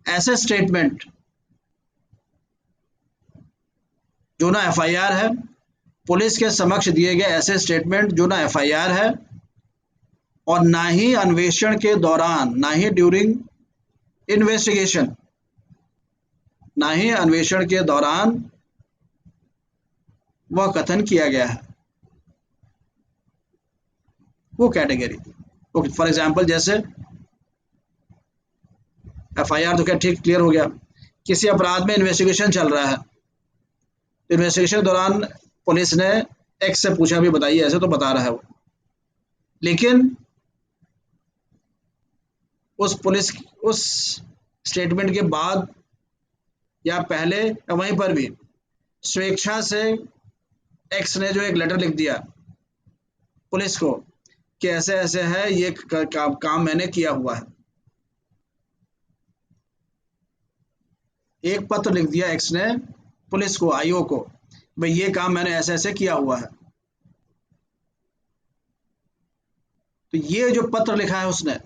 ऐसे स्टेटमेंट जो ना एफआईआर है, पुलिस के समक्ष दिए गए ऐसे स्टेटमेंट जो ना एफआईआर है और ना ही अन्वेषण के दौरान, ना ही ड्यूरिंग इन्वेस्टिगेशन, ना ही अन्वेषण के दौरान वह कथन किया गया है, वो कैटेगरी। ओके, फॉर एग्जांपल जैसे एफआईआर तो क्या ठीक क्लियर हो गया, किसी अपराध में इन्वेस्टिगेशन चल रहा है, इन्वेस्टिगेशन के दौरान पुलिस ने एक्स से पूछा भी बताइए, ऐसे तो बता रहा है वो, लेकिन उस स्टेटमेंट के बाद या पहले या वहीं पर भी स्वेच्छा से एक्स ने जो एक लेटर लिख दिया पुलिस को कि ऐसे ऐसे है, ये काम मैंने किया हुआ है, एक पत्र लिख दिया एक्स ने पुलिस को, आईओ को, भाई ये काम मैंने ऐसे ऐसे किया हुआ है, तो ये जो पत्र लिखा है उसने,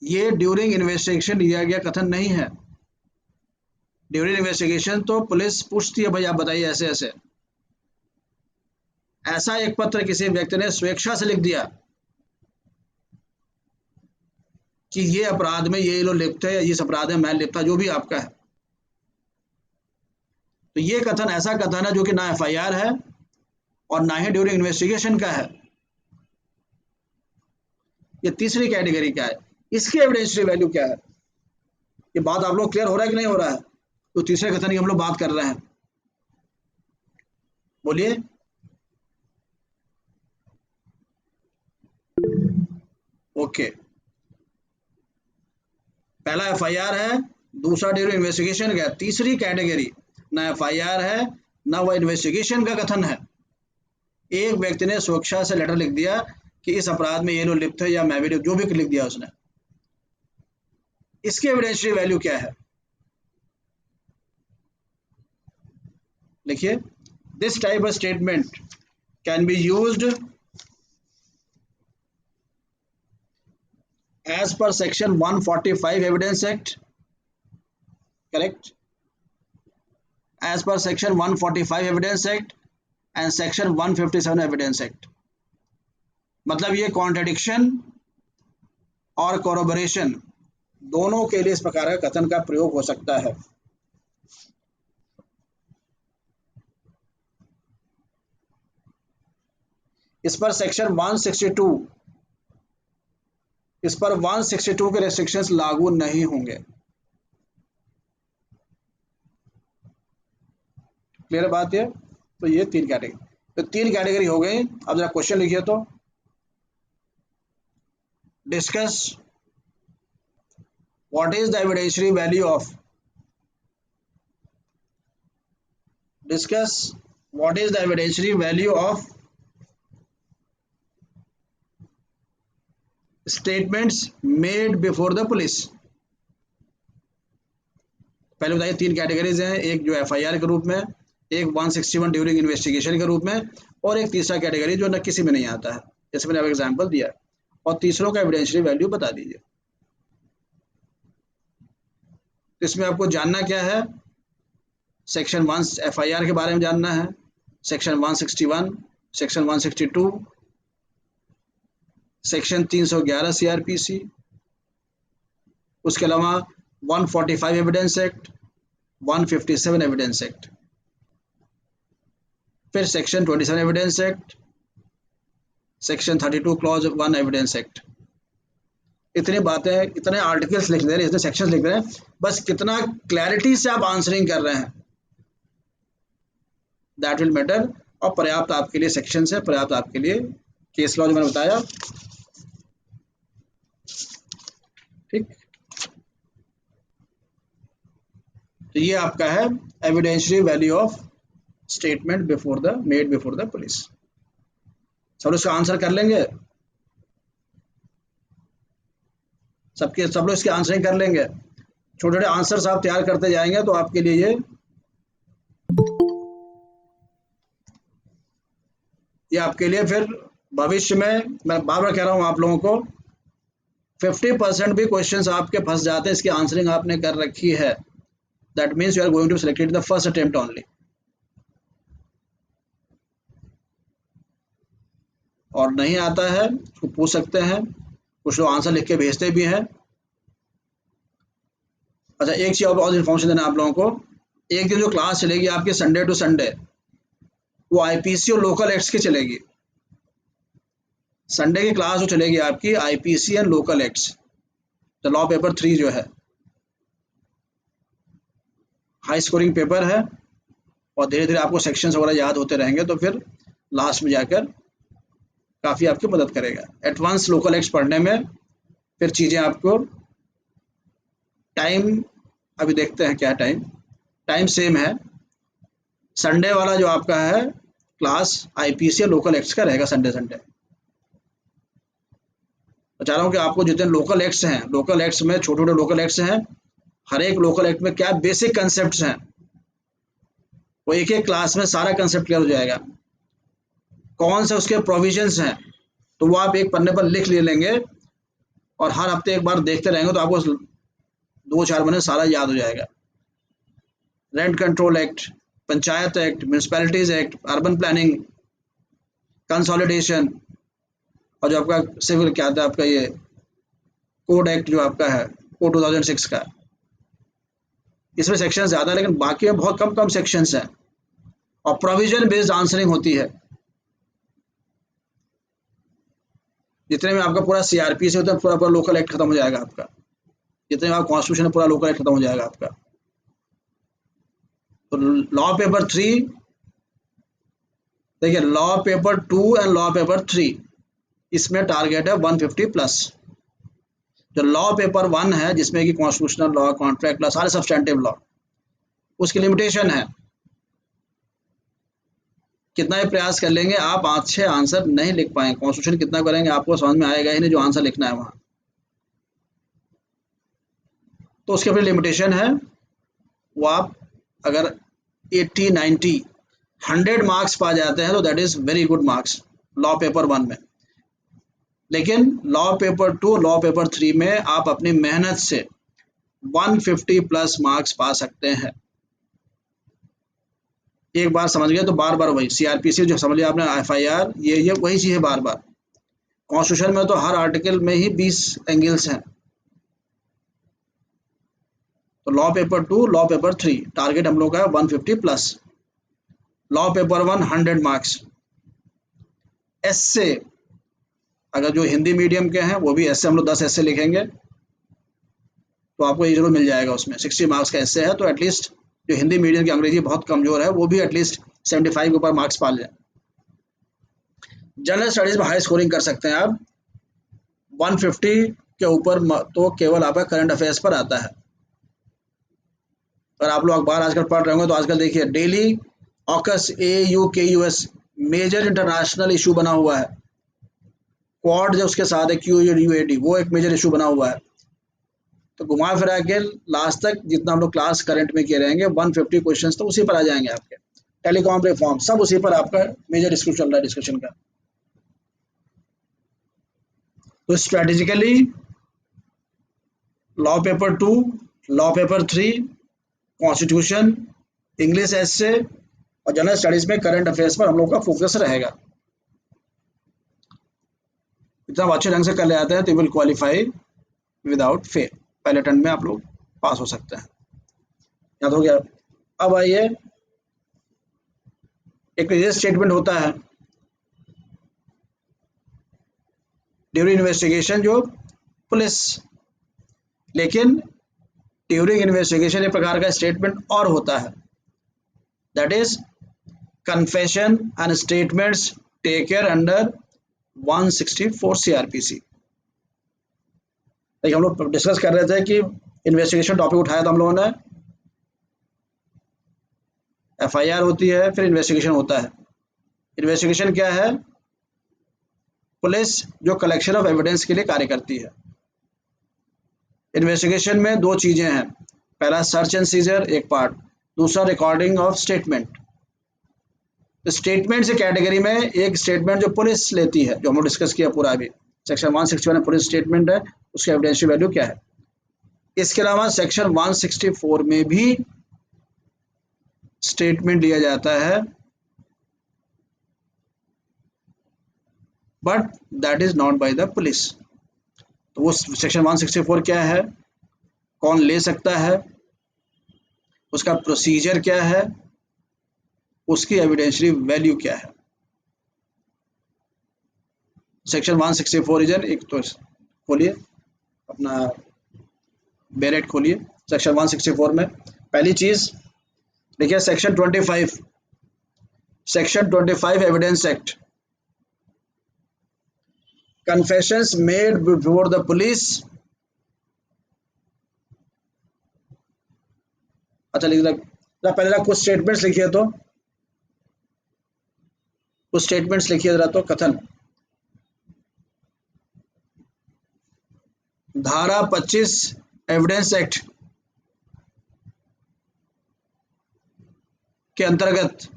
ये ड्यूरिंग इन्वेस्टिगेशन दिया गया कथन नहीं है। ड्यूरिंग इन्वेस्टिगेशन तो पुलिस पूछती है भाई आप बताइए ऐसे ऐसे, ऐसा एक पत्र किसी व्यक्ति ने स्वेच्छा से लिख दिया कि ये अपराध में ये लोग लिप्त है, इस अपराध में मैं लिप्त था, जो भी आपका है, तो ये कथन ऐसा कथन है जो कि ना एफआईआर है और ना ही ड्यूरिंग इन्वेस्टिगेशन का है। ये तीसरी कैटेगरी क्या है, इसकी एविडेंशियरी वैल्यू क्या है? ये बात आप लोग क्लियर हो रहा है कि नहीं हो रहा है? तो तीसरे कथन की हम लोग बात कर रहे हैं, बोलिए। ओके, पहला एफआईआर है, दूसरा ड्यूरिंग इन्वेस्टिगेशन का, तीसरी कैटेगरी ना एफआईआर है ना वह इन्वेस्टिगेशन का कथन है, एक व्यक्ति ने स्वेच्छा से लेटर लिख दिया कि इस अपराध में ये लोग लिप्त है या मैं भी जो भी लिख दिया उसने, इसकी एविडेंशियरी वैल्यू क्या है? लिखिए, this type of statement can be used as per section 145 evidence act, correct, as per section 145 evidence act and section 157 evidence act, मतलब ये कॉन्ट्रडिक्शन और कोरोबोरेशन दोनों के लिए इस प्रकार का कथन का प्रयोग हो सकता है। इस पर सेक्शन 162, इस पर 162 के रेस्ट्रिक्शंस लागू नहीं होंगे। क्लियर बात है? तो ये तीन कैटेगरी, तो तीन कैटेगरी हो गई। अब जरा क्वेश्चन लिखिए तो, discuss what is the evidentiary value of, discuss what is the evidentiary value of statements made before the police. पहले बताइए तीन कैटेगरीज हैं, एक जो एफआईआर के रूप में, एक 161 ड्यूरिंग इन्वेस्टिगेशन के रूप में, और एक तीसरा कैटेगरी जो न किसी में नहीं आता है, जैसे मैंने अब एग्जांपल दिया। और तीसरों का एविडेंशियरी वैल्यू बता दीजिए। तो इसमें आपको जानना क्या है, सेक्शन 1 एफआईआर के बारे में जानना है, सेक्शन 161, सेक्शन 162, सेक्शन 311 सीआरपीसी, उसके अलावा 145 एविडेंस एक्ट, 157 एविडेंस एक्ट, फिर section 27 evidence act, section 32 clause 1 evidence act. इतनी बातें, इतने आर्टिकल्स लिख दे रहे हैं, इतने सेक्शंस लिख रहे हैं, बस कितना क्लैरिटी से आप आंसरिंग कर रहे हैं, दैट विल मैटर। और पर्याप्त आपके लिए सेक्शंस है, पर्याप्त आपके लिए केस लॉ जो मैंने बताया, ठीक। तो ये आपका है evidentiary value of statement before the made before the police. सब लोग इसका आंसर कर लेंगे, सब लोग इसके आंसरिंग कर लेंगे। छोटे छोटे आंसर्स आप तैयार करते जाएंगे तो आपके लिए ये आपके लिए फिर भविष्य में, मैं बार बार कह रहा हूं आप लोगों को, 50% भी क्वेश्चंस आपके फंस जाते हैं, इसकी आंसरिंग आपने कर रखी है, that means you are going to selected the first attempt only. और नहीं आता है उसको पूछ सकते हैं, कुछ लोग आंसर लिख के भेजते भी हैं। अच्छा, एक चीज और इन्फॉर्मेशन देना आप लोगों को, एक दिन जो क्लास चलेगी आपकी संडे टू संडे, वो आईपीसी और लोकल एक्ट्स की चलेगी। संडे की क्लास जो चलेगी आपकी IPC and local acts, the law paper 3 जो है, हाई स्कोरिंग पेपर है, और धीरे धीरे आपको सेक्शंस वगैरह याद होते रहेंगे, तो फिर लास्ट में जाकर काफ़ी आपकी मदद करेगा। एडवांस लोकल एक्ट्स पढ़ने में फिर चीज़ें आपको, टाइम अभी देखते हैं क्या टाइम, टाइम सेम है। संडे वाला जो आपका है क्लास आईपीसी और लोकल एक्ट्स का रहेगा संडे संडे। बता रहा हूँ कि आपको जितने लोकल एक्ट्स हैं, लोकल एक्ट्स में छोटे छोटे लोकल एक्ट्स हैं, हर एक लोकल एक्ट में क्या बेसिक कंसेप्ट हैं, वो एक एक क्लास में सारा कंसेप्ट क्लियर हो जाएगा। कौन से उसके प्रोविजंस हैं, तो वो आप एक पन्ने पर लिख ले लेंगे, और हर हफ्ते एक बार देखते रहेंगे तो आपको 2-4 महीने सारा याद हो जाएगा। Rent control act, panchayat act, municipalities act, urban planning, consolidation, और जो आपका सिविल क्या आता है आपका ये कोड एक्ट जो आपका है, कोड 2006 का, इसमें सेक्शन ज़्यादा है लेकिन बाकी में बहुत कम कम सेक्शंस हैं, और प्रोविजन बेस्ड आंसरिंग होती है। जितने में आपका पूरा सीआरपी से होता है, पूरा पूरा लोकल एक्ट खत्म हो जाएगा आपका, जितने में आप कॉन्स्टिट्यूशन पूरा लोकल एक्ट खत्म हो जाएगा आपका। तो लॉ पेपर 3 देखिए, law paper 2 and law paper 3 इसमें टारगेट है 150 प्लस। जो लॉ पेपर 1 है जिसमें कि कॉन्स्टिट्यूशनल लॉ, कॉन्ट्रैक्ट लॉ, सारे सब्सटेंटिव लॉ, उसकी लिमिटेशन है, कितना भी प्रयास कर लेंगे आप अच्छे आंसर नहीं लिख पाएंगे। कॉन्स्टिट्यूशन कितना करेंगे आपको समझ में आएगा ही नहीं, जो आंसर लिखना है वहाँ, तो उसके अपनी लिमिटेशन है। वो आप अगर 80, 90, 100 मार्क्स पा जाते हैं तो that is very good marks law paper 1 में। लेकिन लॉ पेपर 2, लॉ पेपर 3 में आप अपनी मेहनत से 150 प्लस मार्क्स पा सकते हैं। एक बार समझ गए तो बार बार वही सीआरपीसी जो समझ लिया आपने, एफआईआर, ये वही चीज़ है बार बार। कॉन्स्टिट्यूशन में तो हर आर्टिकल में ही 20 एंगल्स हैं। तो law paper 2, law paper 3 target हम लोग का है 150 प्लस, लॉ पेपर 1 100 मार्क्स, एस्से, अगर जो हिंदी मीडियम के हैं वो भी एस्से, हम लोग 10 एस्से लिखेंगे तो आपको ये जरूर मिल जाएगा। उसमें 60 मार्क्स का एस्से है, तो एटलीस्ट जो हिंदी मीडियम की अंग्रेजी बहुत कमजोर है वो भी एटलीस्ट 75 के ऊपर मार्क्स पा लें। जनरल स्टडीज में हाई स्कोरिंग कर सकते हैं आप, 150 के ऊपर तो केवल आपका करंट अफेयर्स पर आता है। अगर आप लोग अखबार आजकल पढ़ रहे होंगे तो आजकल देखिए daily AUKUS AUKUS major international issue बना हुआ है। क्वाड जो उसके साथ है QUAD, वो एक मेजर इशू बना हुआ है। तो घुमा फिरा के लास्ट तक जितना हम लोग क्लास करंट में किए रहेंगे 150 क्वेश्चंस तो उसी पर आ जाएंगे आपके। टेलीकॉम रिफॉर्म सब उसी पर आपका मेजर डिस्कशन चल रहा है, डिस्कशन का। तो strategically law paper 2, law paper 3, constitution, English essay और जनरल स्टडीज में करंट अफेयर्स पर हम लोग का फोकस रहेगा। इतना अच्छे ढंग से कर ले आते हैं तो विल क्वालिफाई विदाउट फेल, पहले अटेम्प्ट में आप लोग पास हो सकते हैं। याद हो गया। अब आइए, एक रिजल्ट स्टेटमेंट होता है ड्यूरिंग इन्वेस्टिगेशन, जो पुलिस, लेकिन ड्यूरिंग इन्वेस्टिगेशन एक प्रकार का स्टेटमेंट और होता है, that is confession and statements taken under 164 CRPC। हम लोग डिस्कस कर रहे थे कि इन्वेस्टिगेशन टॉपिक उठाया था हम लोगों ने, FIR होती है, फिर इन्वेस्टिगेशन होता है। इन्वेस्टिगेशन क्या है? पुलिस जो कलेक्शन ऑफ एविडेंस के लिए कार्य करती है। इन्वेस्टिगेशन में दो चीजें हैं, पहला सर्च एंड सीजर एक पार्ट, दूसरा रिकॉर्डिंग ऑफ स्टेटमेंट। तो स्टेटमेंट से कैटेगरी में एक स्टेटमेंट जो पुलिस लेती है, जो हम लोग डिस्कस किया पूरा अभी, सेक्शन 161 में पुलिस स्टेटमेंट है, उसकी एविडेंशियल वैल्यू क्या है। इसके अलावा सेक्शन 164 में भी स्टेटमेंट लिया जाता है, but that is not bye the police. तो वो सेक्शन 164 क्या है, कौन ले सकता है, उसका प्रोसीजर क्या है, उसकी एविडेंशियल वैल्यू क्या है। सेक्शन 164 इज एक, तो खोलिए अपना बेरेट खोलिए, सेक्शन 164 में पहली चीज देखिए section 25, section 25 evidence act, confessions made before the police. अच्छा लिख रहा, पहले कुछ स्टेटमेंट्स लिखिए, तो कुछ स्टेटमेंट्स लिखिए जरा, तो कथन, धारा 25 एविडेंस एक्ट के अंतर्गत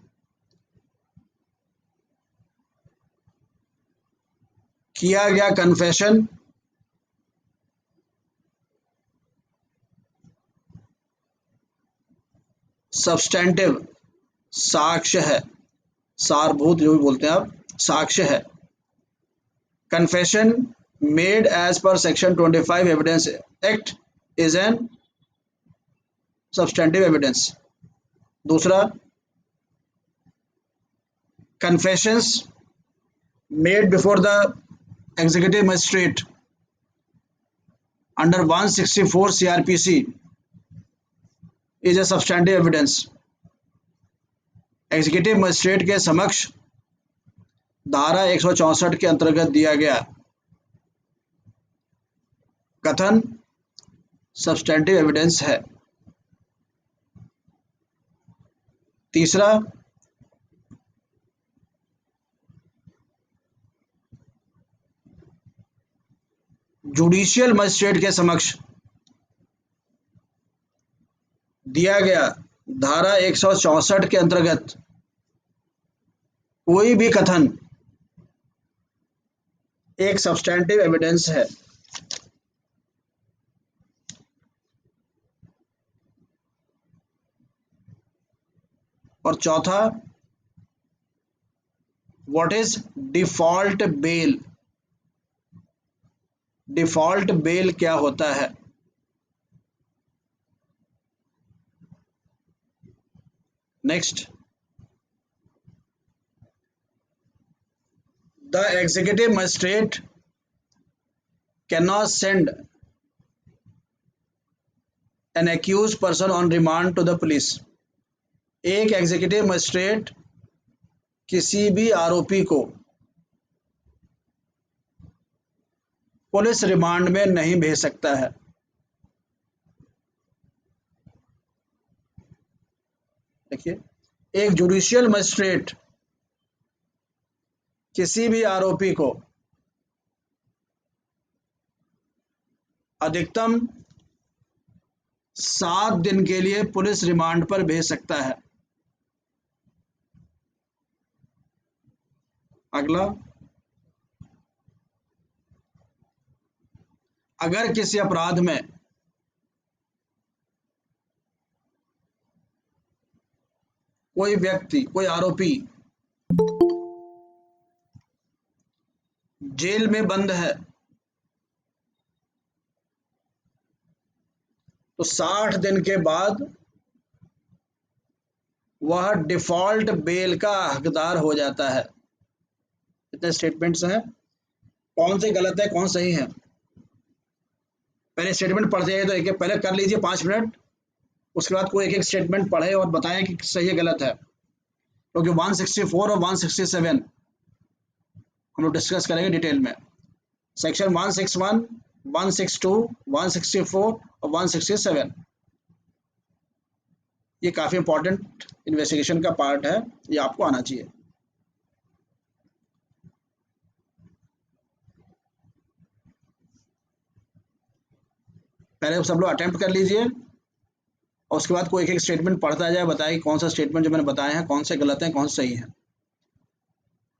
किया गया कन्फेशन सब्सटेंटिव साक्ष्य है, सारभूत जो भी बोलते हैं आप, साक्ष्य है। Confession made as per section 25 evidence act is an substantive evidence. दूसरा, confessions made before the executive magistrate under 164 CRPC is a substantive evidence. Executive magistrate के समक्ष धारा 164 के अंतर्गत दिया गया कथन सब्सटेंटिव एविडेंस है। तीसरा, जुडिशियल मजिस्ट्रेट के समक्ष दिया गया धारा 164 के अंतर्गत कोई भी कथन एक सब्सटेंटिव एविडेंस है। और चौथा, what is default bail, default bail क्या होता है। Next, the the executive magistrate can not send an accused person on remand to the police. एक एग्जीक्यूटिव मजिस्ट्रेट किसी भी आरोपी को पुलिस रिमांड में नहीं भेज सकता है। देखिए, एक जुडिशियल मजिस्ट्रेट किसी भी आरोपी को अधिकतम 7 दिन के लिए पुलिस रिमांड पर भेज सकता है। अगला, अगर किसी अपराध में कोई व्यक्ति, कोई आरोपी जेल में बंद है तो 60 दिन के बाद वह डिफॉल्ट बेल का हकदार हो जाता है। इतने स्टेटमेंट्स हैं, कौन से गलत है कौन सही है, पहले स्टेटमेंट पढ़ते हैं तो एक एक पहले कर लीजिए 5 मिनट, उसके बाद कोई एक एक स्टेटमेंट पढ़े और बताएं कि सही है गलत है, क्योंकि 164 और 167 हम लोग डिस्कस करेंगे डिटेल में। सेक्शन 161, 162, 164 और 167 ये काफ़ी इंपॉर्टेंट इन्वेस्टिगेशन का पार्ट है, ये आपको आना चाहिए। पहले सब लोग अटेम्प्ट कर लीजिए और उसके बाद कोई एक एक स्टेटमेंट पढ़ता जाए, बताए कौन सा स्टेटमेंट जो मैंने बताए हैं कौन से गलत हैं कौन से सही हैं।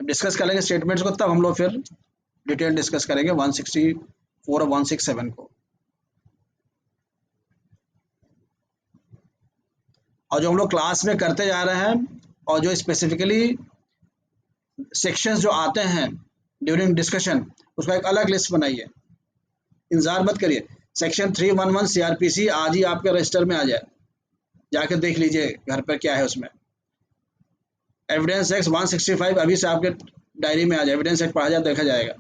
डिस्कस करेंगे स्टेटमेंट्स को, तब हम लोग फिर डिटेल डिस्कस करेंगे 164 और 167 को। और जो हम लोग क्लास में करते जा रहे हैं और जो स्पेसिफिकली सेक्शंस जो आते हैं ड्यूरिंग डिस्कशन, उसका एक अलग लिस्ट बनाइए, इंतजार मत करिए। सेक्शन 311 सीआरपीसी आज ही आपके रजिस्टर में आ जाए, जाकर देख लीजिए घर पर क्या है उसमें। एविडेंस एक्ट 165 अभी से आपके डायरी में आ जाए, एविडेंस एक्ट पढ़ा जाए देखा जाएगा।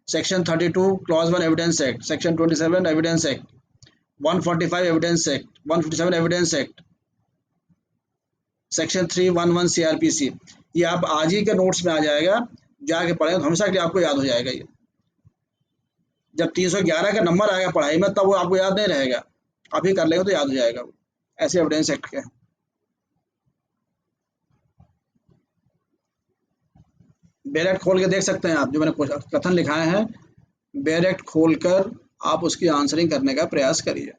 Section 32 clause 1 evidence act, section 27 evidence act, 145 evidence act, 157 evidence act, section 311 CrPC, ये आप आज ही के नोट्स में आ जाएगा, जाके पढ़ें तो हमेशा के लिए आपको याद हो जाएगा। ये जब 311 का नंबर आएगा पढ़ाई में तब वो आपको याद नहीं रहेगा, आप ही कर लेंगे तो याद हो जाएगा वो। ऐसे एविडेंस एक्ट के बेयर एक्ट खोल के देख सकते हैं आप, जो मैंने कथन लिखाए हैं बेयर एक्ट खोलकर आप उसकी आंसरिंग करने का प्रयास करिए।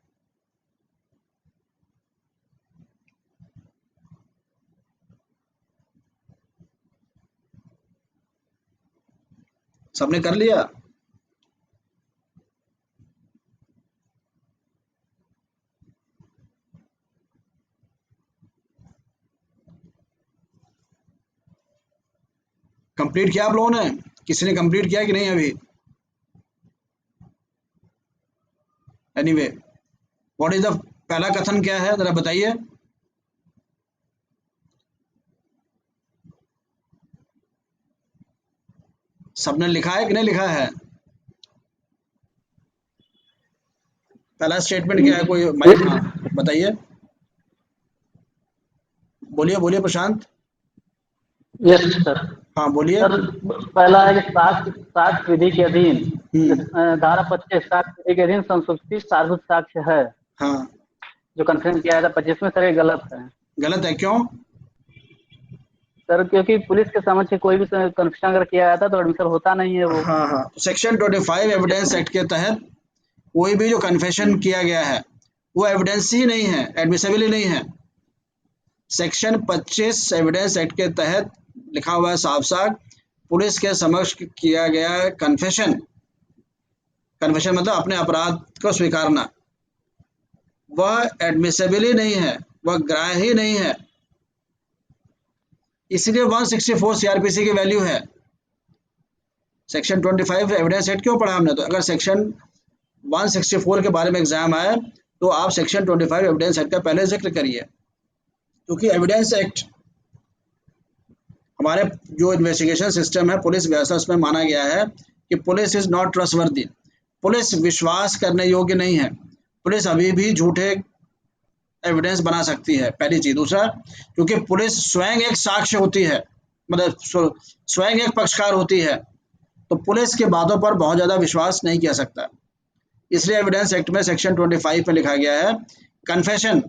सबने कर लिया? कंप्लीट किया आप लोगों ने? किसी ने कंप्लीट किया कि नहीं अभी? एनीवे, व्हाट इज द पहला कथन क्या है जरा बताइए। सबने लिखा है कि नहीं लिखा है? पहला स्टेटमेंट क्या है? कोई माइक, हाँ बताइए, बोलिए बोलिए प्रशांत। Yes sir. हाँ बोलिए। सर पहला है कि साक्ष्य साक्ष्य विधि के अधीन धारा 25 साक्ष्य विधि के अधीन संशुद्धि सार्वभौमिक साक्ष्य है, हाँ जो कन्फर्म किया था 25 में। सर ये गलत है। गलत है, क्यों? सर क्योंकि पुलिस के समक्ष कोई भी कन्फेशन अगर किया जाता तो एडमिशन होता नहीं है वो। हाँ हाँ, सेक्शन 25 एविडेंस एक्ट के तहत कोई भी जो कन्फेशन किया गया है वो एविडेंस ही नहीं है, एडमिसेबल ही नहीं है। सेक्शन 25 एविडेंस एक्ट के तहत लिखा हुआ है साफ साफ, पुलिस के समक्ष किया गया कन्फेशन, कन्फेशन मतलब अपने अपराध को स्वीकारना, वह एडमिसेबल ही नहीं है, वह ग्राह्य ही नहीं है। इसलिए 164 सीआरपीसी की वैल्यू है। सेक्शन 25 एविडेंस एक्ट क्यों पढ़ा हमने? तो अगर सेक्शन 164 के बारे में एग्जाम आए तो आप सेक्शन 25 एविडेंस एक्ट का पहले जिक्र करिए, क्योंकि एविडेंस एक्ट हमारे जो इन्वेस्टिगेशन सिस्टम है, पुलिस व्यवस्था, उसमें माना गया है कि police is not trustworthy, police विश्वास करने योग्य नहीं है, पुलिस अभी भी झूठे एविडेंस बना सकती है, पहली चीज। दूसरा, क्योंकि पुलिस स्वयं एक साक्ष्य होती है, मतलब स्वयं एक पक्षकार होती है, तो पुलिस के बातों पर बहुत ज़्यादा विश्वास नहीं किया सकता। इसलिए एविडेंस एक्ट में सेक्शन 25 में लिखा गया है, कन्फेशन,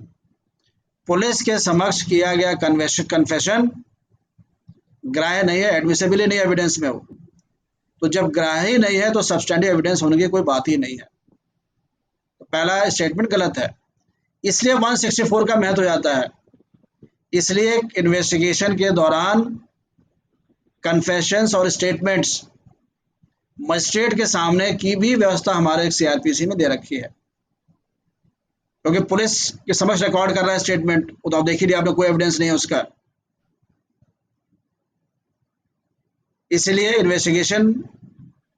पुलिस के समक्ष किया गया कन्फेशन ग्राह्य नहीं है, एडमिसिबल ही नहीं एविडेंस में वो। तो जब ग्राह्य ही नहीं है तो सब्सटेंटिव एविडेंस होने की कोई बात ही नहीं है। तो पहला स्टेटमेंट गलत है, इसलिए 164 का महत्व हो जाता है। इसलिए इन्वेस्टिगेशन के दौरान कन्फेशंस और स्टेटमेंट्स मजिस्ट्रेट के सामने की भी व्यवस्था हमारे सीआरपीसी में दे रखी है, क्योंकि पुलिस के समक्ष रिकॉर्ड कर रहा है स्टेटमेंट, वो तो आप देख ही लिया, आपने कोई एविडेंस नहीं है उसका। इसलिए इन्वेस्टिगेशन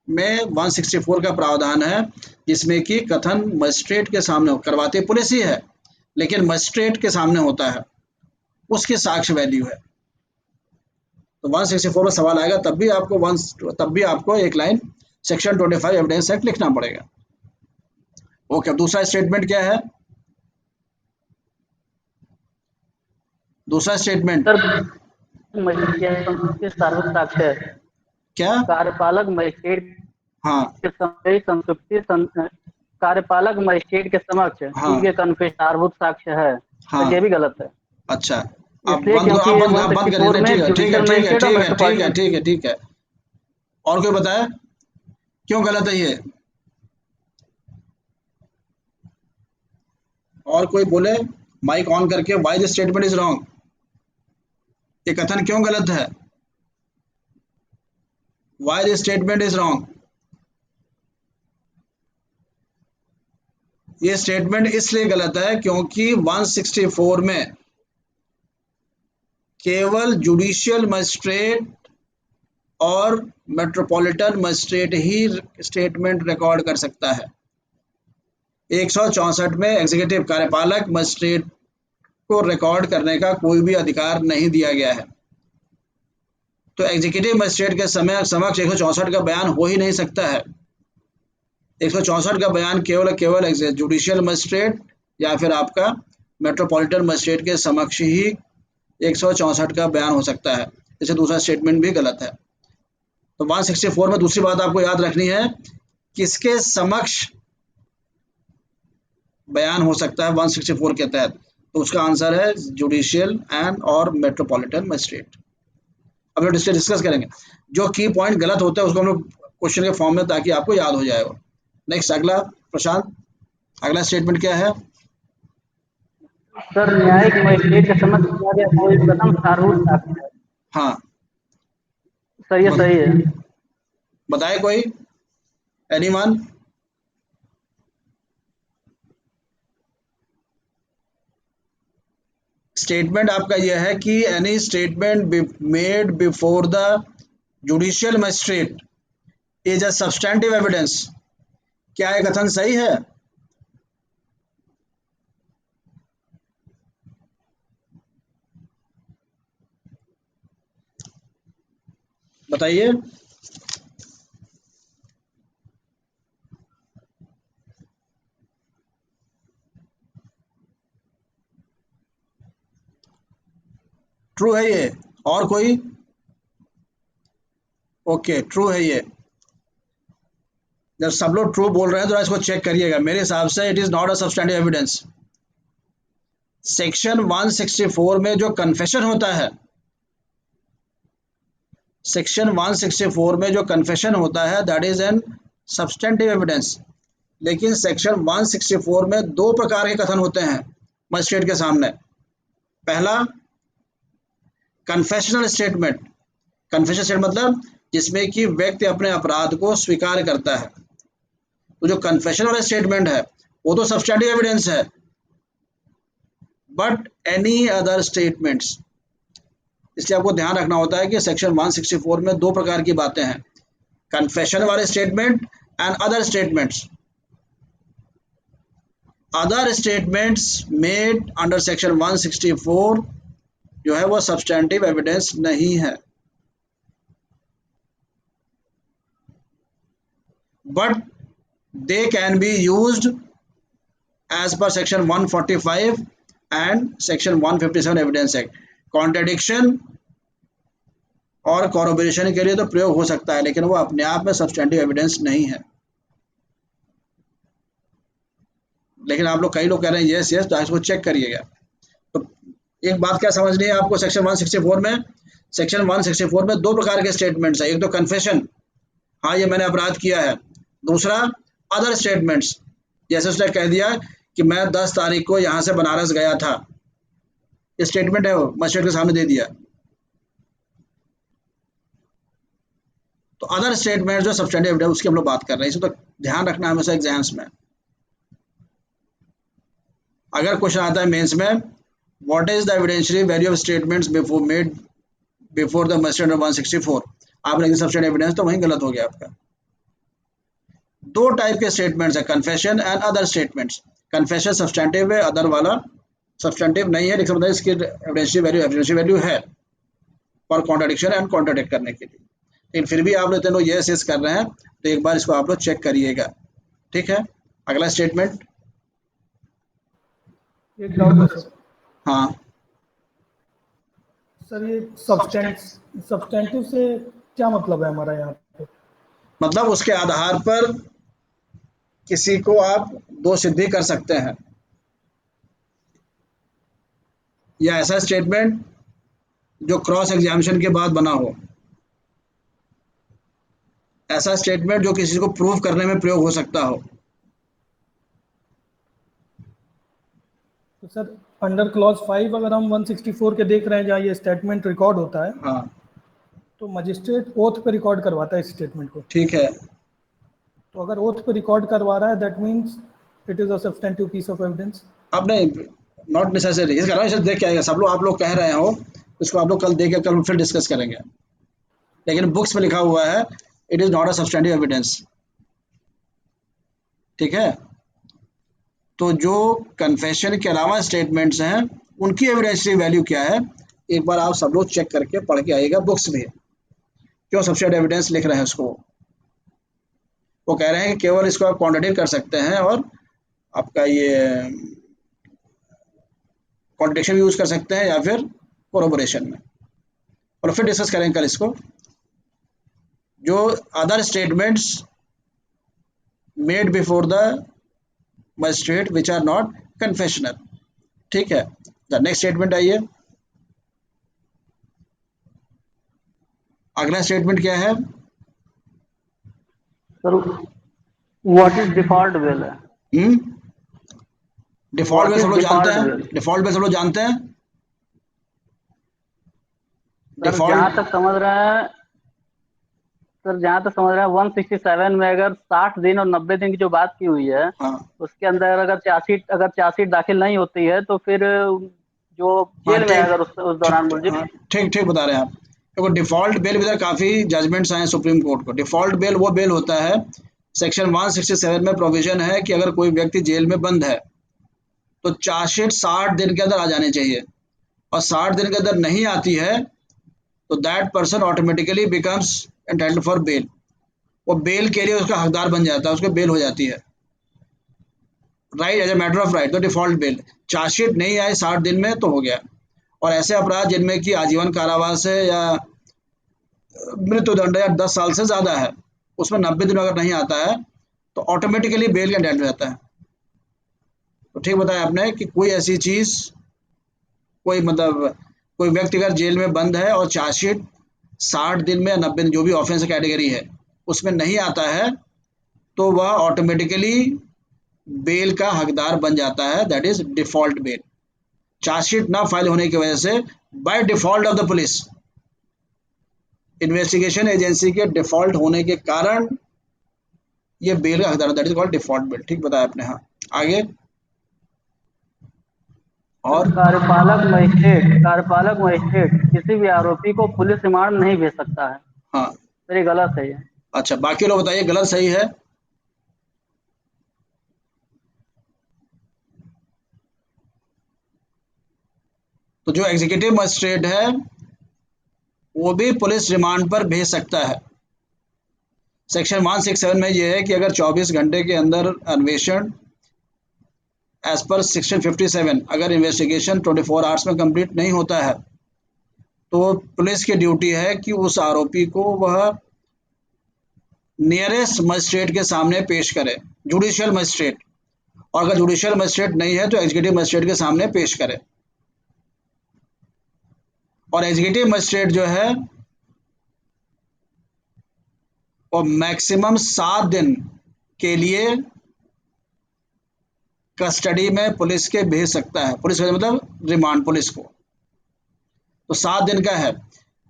में 164 का प्रावधान है, जिसमें कि कथन मजिस्ट्रेट के सामने करवाती पुलिस ही है, लेकिन मजिस्ट्रेट के सामने होता है, उसकी साक्ष्य वैल्यू है। तो 164 में सवाल आएगा तब भी आपको एक लाइन सेक्शन 25 एविडेंस एक्ट लिखना पड़ेगा। ओके, अब दूसरा स्टेटमेंट क्या है? दूसरा स्टेटमेंट सर मजिस्ट्रेट सार्वत साक्ष्य है, क्या? कार्यपालक मजिस्ट्रेट हाँ के कार्यपालक मजिस्ट्रेट के समक्ष हाँ की गई कन्फेशन सार्वभौमिक साक्ष्य है, हाँ। तो ये भी गलत है। अच्छा, इसलिए क्योंकि आप बंद करिए 164 ना, में ठीक है ठीक है जुडिशियल ठीक है मजिस्ट्रेट और ठीक है ठीक है मेट्रोपॉलिटन। ठीक है ठीक है। और कोई बताए क्यों गलत है ये? और कोई बोले माइक ऑन करके, why this statement is wrong, ये कथन क्यों गलत है? Why this statement is wrong? ये स्टेटमेंट इसलिए गलत है क्योंकि 164 में केवल जुडिशियल मजिस्ट्रेट और मेट्रोपॉलिटन मजिस्ट्रेट ही स्टेटमेंट रिकॉर्ड कर सकता है। 164 में एग्जीक्यूटिव कार्यपालक मजिस्ट्रेट को रिकॉर्ड करने का कोई भी अधिकार नहीं दिया गया है। तो एग्जीक्यूटिव मजिस्ट्रेट के समक्ष 164 का बयान हो ही नहीं सकता है। 164 का बयान केवल जुडिशियल मजिस्ट्रेट या फिर आपका मेट्रोपॉलिटन मजिस्ट्रेट के समक्ष ही 164 का बयान हो सकता है। जैसे दूसरा स्टेटमेंट भी गलत है। तो 164 में दूसरी बात आपको याद रखनी है, किसके समक्ष बयान हो सकता है 164 के तहत, तो उसका आंसर है जुडिशियल एंड और मेट्रोपॉलिटन मजिस्ट्रेट। अब हम डिस्कस करेंगे जो की पॉइंट गलत होता है उसको हम लोग क्वेश्चन के फॉर्म में, ताकि आपको याद हो जाए। नेक्स्ट, अगला प्रशांत, अगला स्टेटमेंट क्या है? सर न्यायिक मजिस्ट्रेट के समक्ष किया गया कोई कथन सार्वभौमिक साक्ष्य है। हाँ, सर ये सही है। बताए कोई, एनीवन? स्टेटमेंट आपका यह है कि any statement made before the judicial magistrate is a substantive evidence. क्या यह कथन सही है? बताइए। ट्रू है ये? और कोई? ओके, ट्रू है ये। जब सब लोग ट्रू बोल रहे हैं तो इसको चेक करिएगा। मेरे हिसाब से it is not a substantive evidence. Section 164 में जो कन्फेशन होता है, सेक्शन 164 में जो कन्फेशन होता है that is an substantive evidence. लेकिन सेक्शन 164 में दो प्रकार के कथन होते हैं मजिस्ट्रेट के सामने। पहला, कन्फेशनल स्टेटमेंट। कन्फेशन स्टेटमेंट मतलब जिसमें कि व्यक्ति अपने अपराध को स्वीकार करता है। तो जो कन्फेशन वाला स्टेटमेंट है वो तो सब्सटेंटिव एविडेंस है। बट एनी अदर स्टेटमेंट्स, इसलिए आपको ध्यान रखना होता है कि सेक्शन 164 में दो प्रकार की बातें हैं, कन्फेशन वाले statement and other statements. Other statements made under section 164 जो है वो सब्सटेंटिव एविडेंस नहीं है। but they can be used as per section 145 and section 157 evidence act. Contradiction और कॉरोबोरेशन के लिए तो प्रयोग हो सकता है, लेकिन वो अपने आप में सब्सटेंटिव एविडेंस नहीं है। लेकिन आप लोग, कई लोग कह रहे हैं यस यस, तो इसको चेक करिएगा। तो एक बात क्या समझनी है आपको, सेक्शन 164 में, सेक्शन 164 में दो प्रकार के स्टेटमेंट्स है। एक तो कन्फेशन, हाँ ये मैंने अपराध किया है। दूसरा अदर स्टेटमेंट्स, जैसे उसने कह दिया कि मैं 10 तारीख को यहाँ से बनारस गया था, ये स्टेटमेंट है, वो मजिस्ट्रेट के सामने दे दिया। तो अदर स्टेटमेंट जो सब्सटेंटिव एविडेंस, उसकी हम लोग बात कर रहे हैं। इसे तो ध्यान रखना हमेशा एग्जाम्स में। अगर क्वेश्चन आता है मेंस में, what is the evidentiary value of statements before made before the magistrate 164, आपने सब्सटेंटिव एविडेंस, तो वहीं गलत हो गया आपका। दो टाइप के स्टेटमेंट्स है, confession and other statements. Confession substantive है, अदर वाला सब्सटेंटिव नहीं है, लेकिन इसकी एविडेंशियरी वैल्यू है फॉर कॉन्ट्रडिक्शन एंड कॉन्ट्रडिक्ट करने के लिए। लेकिन फिर भी आप लोग यस यस कर रहे हैं, तो एक बार इसको आप लोग चेक करिएगा, ठीक है। अगला स्टेटमेंट। एक डाउट है सर। हाँ सर ये सब्सटेंटिव से क्या मतलब है हमारा यहाँ पे? मतलब उसके आधार पर किसी को आप दो सिद्धि कर सकते हैं, या ऐसा स्टेटमेंट जो क्रॉस एग्जामिनेशन के बाद बना हो, ऐसा स्टेटमेंट जो किसी को प्रूव करने में प्रयोग हो सकता हो। तो सर अंडर क्लॉज 5 अगर हम 164 के देख रहे हैं जहाँ ये स्टेटमेंट रिकॉर्ड होता है, हाँ तो मजिस्ट्रेट ओथ पे रिकॉर्ड करवाता है इस स्टेटमेंट को। ठीक है। तो अगर ओथ पे रिकॉर्ड करवा रहा है, that means it is a substantive piece of evidence. अब नहीं, नॉट नेसेसरी, इसका नाम इसे देख के आएगा। सब लोग, आप लोग कह रहे हो, इसको आप लोग कल देख के कल फिर डिस्कस करेंगे। लेकिन बुक्स में लिखा हुआ है it is not a substantive evidence, ठीक है। तो जो कन्फेशन के अलावा स्टेटमेंट्स हैं, उनकी एविडेंशियरी वैल्यू क्या है, एक बार आप सब लोग चेक करके पढ़ के आइएगा बुक्स में, क्यों सब्सटेंटिव एविडेंस लिख रहे हैं उसको। वो कह रहे हैं कि केवल इसको आप कॉन्ट्रडिक्ट कर सकते हैं और आपका ये कॉन्ट्रडिक्शन यूज कर सकते हैं, या फिर कोरोबोरेशन में। और फिर डिस्कस करेंगे कल इसको, जो other statements made before the magistrate which are not confessional, ठीक है। द नेक्स्ट स्टेटमेंट आइए। अगला स्टेटमेंट क्या है sir, what is default bill है? डिफॉल्ट व्हाट में सब इज लोग जानते डिफॉल्ट हैं, बिल? डिफॉल्ट में सब लोग जानते हैं। सर जहाँ डिफॉल्ट तक समझ रहे हैं, सर जहाँ तक समझ रहे हैं 167 में अगर 60 दिन और 90 दिन की जो बात की हुई है, हाँ उसके अंदर अगर चार्जशीट दाखिल नहीं होती है, तो फिर जो हाँ जेल में है, ठीक, अगर उस दौरान मुलजिम। हाँ ठीक ठीक बता रहे हैं आप। देखो डिफॉल्ट बेल भी काफ़ी जजमेंट्स आए हैं सुप्रीम कोर्ट को। डिफॉल्ट बेल वो बेल होता है, सेक्शन 167 में प्रोविजन है कि अगर कोई व्यक्ति जेल में बंद है तो चार्जशीट 60 दिन के अंदर आ जानी चाहिए, और 60 दिन के अंदर नहीं आती है तो that person automatically becomes entitled for bail. वो बेल के लिए उसका हकदार बन जाता है, उसको बेल हो जाती है, right, as a matter of right. तो डिफॉल्ट बेल, चार्जशीट नहीं आए 60 दिन में तो हो गया। और ऐसे अपराध जिनमें कि आजीवन कारावास है या मृत्युदंड या 10 साल से ज़्यादा है, उसमें 90 दिन अगर नहीं आता है तो ऑटोमेटिकली बेल का एंटाइटल रहता है। तो ठीक बताया आपने कि कोई ऐसी चीज़, कोई मतलब कोई व्यक्ति अगर जेल में बंद है और चार्जशीट 60 दिन में या 90 दिन, जो भी ऑफेंस कैटेगरी है, उसमें नहीं आता है, तो वह ऑटोमेटिकली बेल का हकदार बन जाता है, that is default bail. Chargesheet ना फाइल होने की वजह से, by default of the police, investigation agency के डिफॉल्ट होने के कारण ये बेल का हकदार, that is called default bail. ठीक बताया आपने। हाँ आगे। सर और कार्यपालक मजिस्ट्रेट किसी भी आरोपी को पुलिस रिमांड नहीं भेज सकता है। हाँ सर ये गलत है ये। अच्छा, बाकी लोग बताइए गलत सही है। तो जो एग्जीक्यूटिव मजिस्ट्रेट है वो भी पुलिस रिमांड पर भेज सकता है, सेक्शन 167 में ये है कि अगर 24 घंटे के अंदर अन्वेषण एज पर सेक्शन 57 अगर इन्वेस्टिगेशन 24 आवर्स में कंप्लीट नहीं होता है तो पुलिस की ड्यूटी है कि उस आरोपी को वह नियरेस्ट मजिस्ट्रेट के सामने पेश करे, जुडिशियल मजिस्ट्रेट, और अगर जुडिशियल मजिस्ट्रेट नहीं है तो एग्जीक्यूटिव मजिस्ट्रेट के सामने पेश करे। और एग्जीक्यूटिव मजिस्ट्रेट जो है वो मैक्सिमम 7 दिन के लिए कस्टडी में पुलिस के भेज सकता है। पुलिस का मतलब रिमांड पुलिस को, तो 7 दिन का है।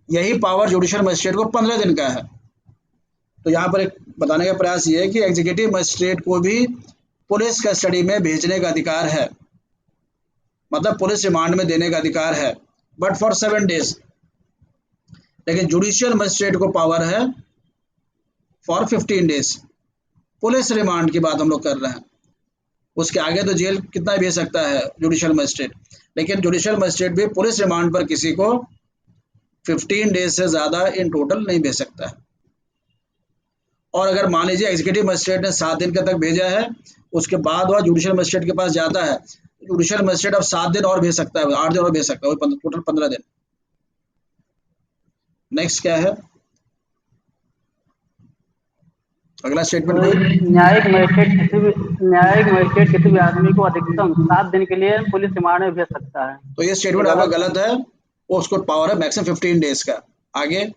यही पावर जुडिशियल मजिस्ट्रेट को 15 दिन का है। तो यहाँ पर एक बताने का प्रयास ये है कि एग्जीक्यूटिव मजिस्ट्रेट को भी पुलिस कस्टडी में भेजने का अधिकार है, मतलब पुलिस रिमांड में देने का अधिकार है, बट फॉर 7 डेज। लेकिन जुडिशियल मजिस्ट्रेट को पावर है फॉर 15 डेज। पुलिस रिमांड की बात हम लोग कर रहे हैं, उसके आगे तो जेल कितना भेज सकता है जुडिशियल मजिस्ट्रेट, लेकिन जुडिशियल मजिस्ट्रेट भी पुलिस रिमांड पर किसी को 15 डेज से ज़्यादा इन टोटल नहीं भेज सकता है। और अगर मान लीजिए एग्जीक्यूटिव मजिस्ट्रेट ने 7 दिन तक भेजा है, उसके बाद वह जुडिशियल मजिस्ट्रेट के पास जाता है, जुडिशियल मजिस्ट्रेट अब 7 दिन और भेज सकता है, 8 दिन और भेज सकता है, टोटल 15 दिन। नेक्स्ट क्या है अगला स्टेटमेंट? न्यायिक मजिस्ट्रेट किसी भी आदमी को अधिकतम 7 दिन के लिए पुलिस रिमांड में भेज सकता है। तो ये स्टेटमेंट आपका गलत है, वो उसको पावर है मैक्सिमम 15 डेज का। आगे,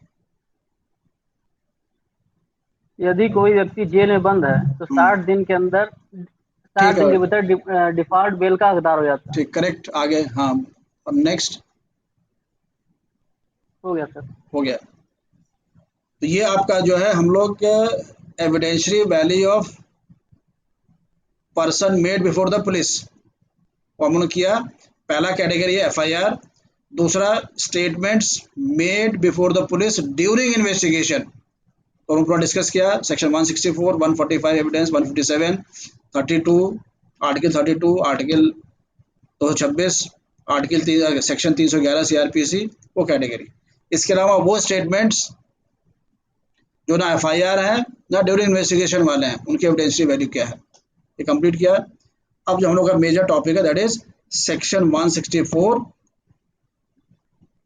यदि कोई व्यक्ति जेल में बंद है तो 60 दिन के अंदर 60 दिन के भीतर डिफॉल्ट बेल का हकदार हो जाता है। ठीक, करेक्ट। आगे, हाँ, अब नेक्स्ट हो गया सर, हो गया। तो ये आपका जो है हम लोग evidentiary value of person made before the police वो हमने किया। पहला कैटेगरी है एफआईआर, दूसरा statements made before the police during investigation, तो हम पूरा डिस्कस किया। Section 164, 145 evidence, 157, 32, article 32, article 226, article section 311 CrPC, वो कैटेगरी। इसके अलावा वो स्टेटमेंट्स जो ना एफआईआर है ना ड्यूरिंग इन्वेस्टिगेशन वाले हैं, उनकी एविडेंशियरी वैल्यू क्या है, ये कंप्लीट किया। अब जो हम लोग का मेजर टॉपिक है दैट इज सेक्शन 164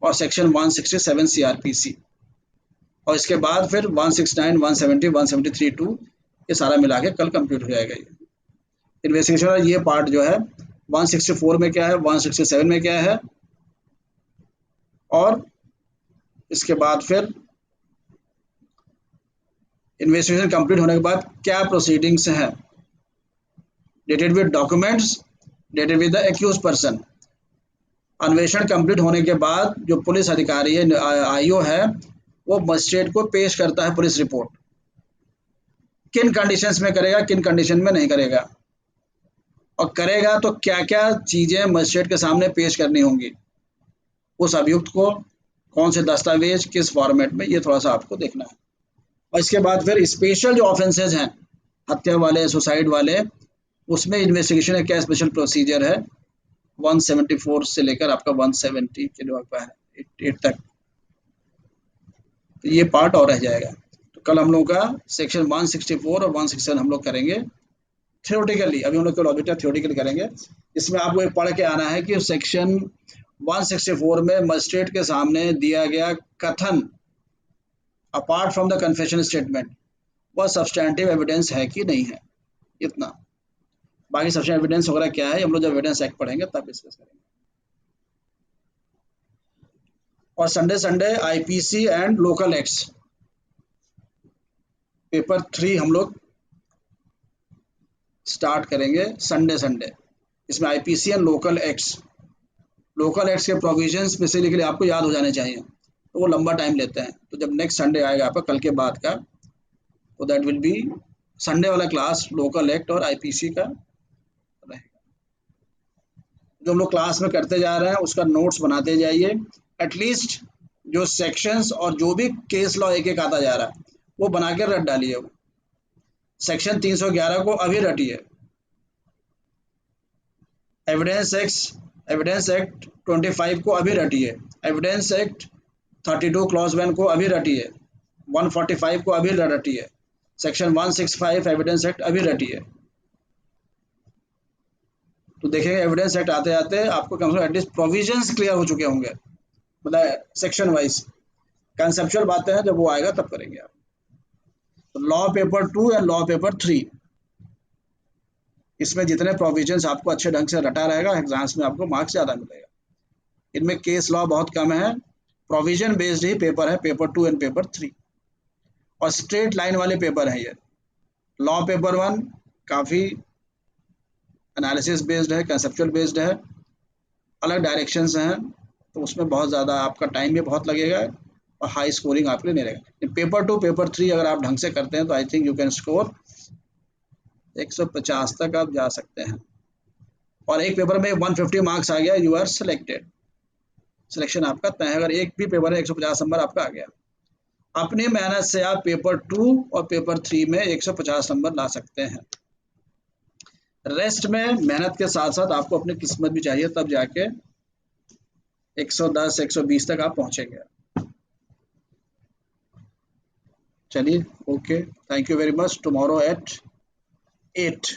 और सेक्शन 167 सीआरपीसी, और इसके बाद फिर 169, 170, 173 टू, ये सारा मिला के कल कंप्लीट हो जाएगा। ये इन्वेस्टिगेशन वाला ये पार्ट जो है 164 में क्या है, 167 में क्या है, और इसके बाद फिर इन्वेस्टिगेशन कंप्लीट होने के बाद क्या प्रोसीडिंग्स हैं, dated with documents, dated with the accused person. अन्वेषण कंप्लीट होने के बाद जो पुलिस अधिकारी है, आईओ है, वो मजिस्ट्रेट को पेश करता है पुलिस रिपोर्ट। किन कंडीशंस में करेगा, किन कंडीशन में नहीं करेगा, और करेगा तो क्या क्या चीज़ें मजिस्ट्रेट के सामने पेश करनी होंगी उस अभियुक्त को, कौन से दस्तावेज, किस फॉर्मेट में, ये थोड़ा सा आपको देखना है। और इसके बाद फिर स्पेशल जो ऑफेंसेज हैं, हत्या वाले, सुसाइड वाले, उसमें इन्वेस्टिगेशन का क्या स्पेशल प्रोसीजर है, 174 से लेकर आपका 170 के जो आपका है 8 तक, तो ये पार्ट और रह जाएगा। तो कल हम लोग का सेक्शन 164 और 167 हम लोग करेंगे थियोरेटिकली। अभी हम लोग ऑब्जेक्टिव थियोरेटिकली करेंगे। इसमें आपको एक पढ़ के आना है कि सेक्शन 164 में मजिस्ट्रेट के सामने दिया गया कथन apart from the confession statement वह सब्सटैंटिव एविडेंस है कि नहीं है, इतना। बाकी सब्सटैंटिव एविडेंस वगैरह क्या है हम लोग जब एविडेंस एक्ट पढ़ेंगे तब डिस्कस करेंगे। और Sunday IPC and local acts paper 3 हम लोग स्टार्ट करेंगे संडे। इसमें आईपीसी एंड लोकल एक्ट्स के प्रोविजंस बेसिकली आपको याद हो जाने चाहिए, तो वो लंबा टाइम लेते हैं। तो जब नेक्स्ट संडे आएगा आपका कल के बाद का, तो दैट विल बी संडे वाला क्लास लोकल एक्ट और आईपीसी का रहेगा। जो हम लोग क्लास में करते जा रहे हैं उसका नोट्स बनाते जाइए। एटलीस्ट जो सेक्शंस और जो भी केस लॉ एक एक आता जा रहा है वो बना के रट डालिए। वो सेक्शन 311 को अभी रटिए, एविडेंस एक्ट 25 को अभी रटिए, एविडेंस एक्ट 32 क्लॉज 1 को अभी रटिए, 145 को अभी रटिए, सेक्शन 165 एविडेंस एक्ट अभी रेडी है, तो देखेंगे एविडेंस एक्ट आते आते आपको कम से कम एटलीस्ट प्रोविजंस क्लियर हो चुके होंगे, मतलब सेक्शन वाइज। कंसेप्चुअल बातें हैं, जब वो आएगा तब करेंगे आप। तो law paper 2 and law paper 3, इसमें जितने प्रोविजंस आपको अच्छे ढंग से रटा रहेगा, एग्जाम्स में आपको मार्क्स ज़्यादा मिलेगा। इनमें केस लॉ बहुत कम है, प्रोविजन बेस्ड ही पेपर है, पेपर 2 एंड पेपर 3, और स्ट्रेट लाइन वाले पेपर हैं ये। लॉ पेपर 1 काफ़ी एनालिसिस बेस्ड है, कंसेप्चुअल बेस्ड है, अलग डायरेक्शंस हैं, तो उसमें बहुत ज़्यादा आपका टाइम भी बहुत लगेगा और हाई स्कोरिंग आपके लिए नहीं रहेगा। पेपर 2 पेपर 3 अगर आप ढंग से करते हैं तो I think you can score 150 तक आप जा सकते हैं, और एक पेपर में 150 मार्क्स आ गया, यू आर सिलेक्टेड, सिलेक्शन आपका तय है। अगर एक भी पेपर में 150 नंबर आपका आ गया, अपनी मेहनत से आप पेपर 2 और पेपर 3 में 150 नंबर ला सकते हैं। रेस्ट में मेहनत के साथ साथ आपको अपनी किस्मत भी चाहिए, तब जाके 110 120 तक आप पहुंचेंगे। चलिए, okay, thank you very much. Tomorrow at 8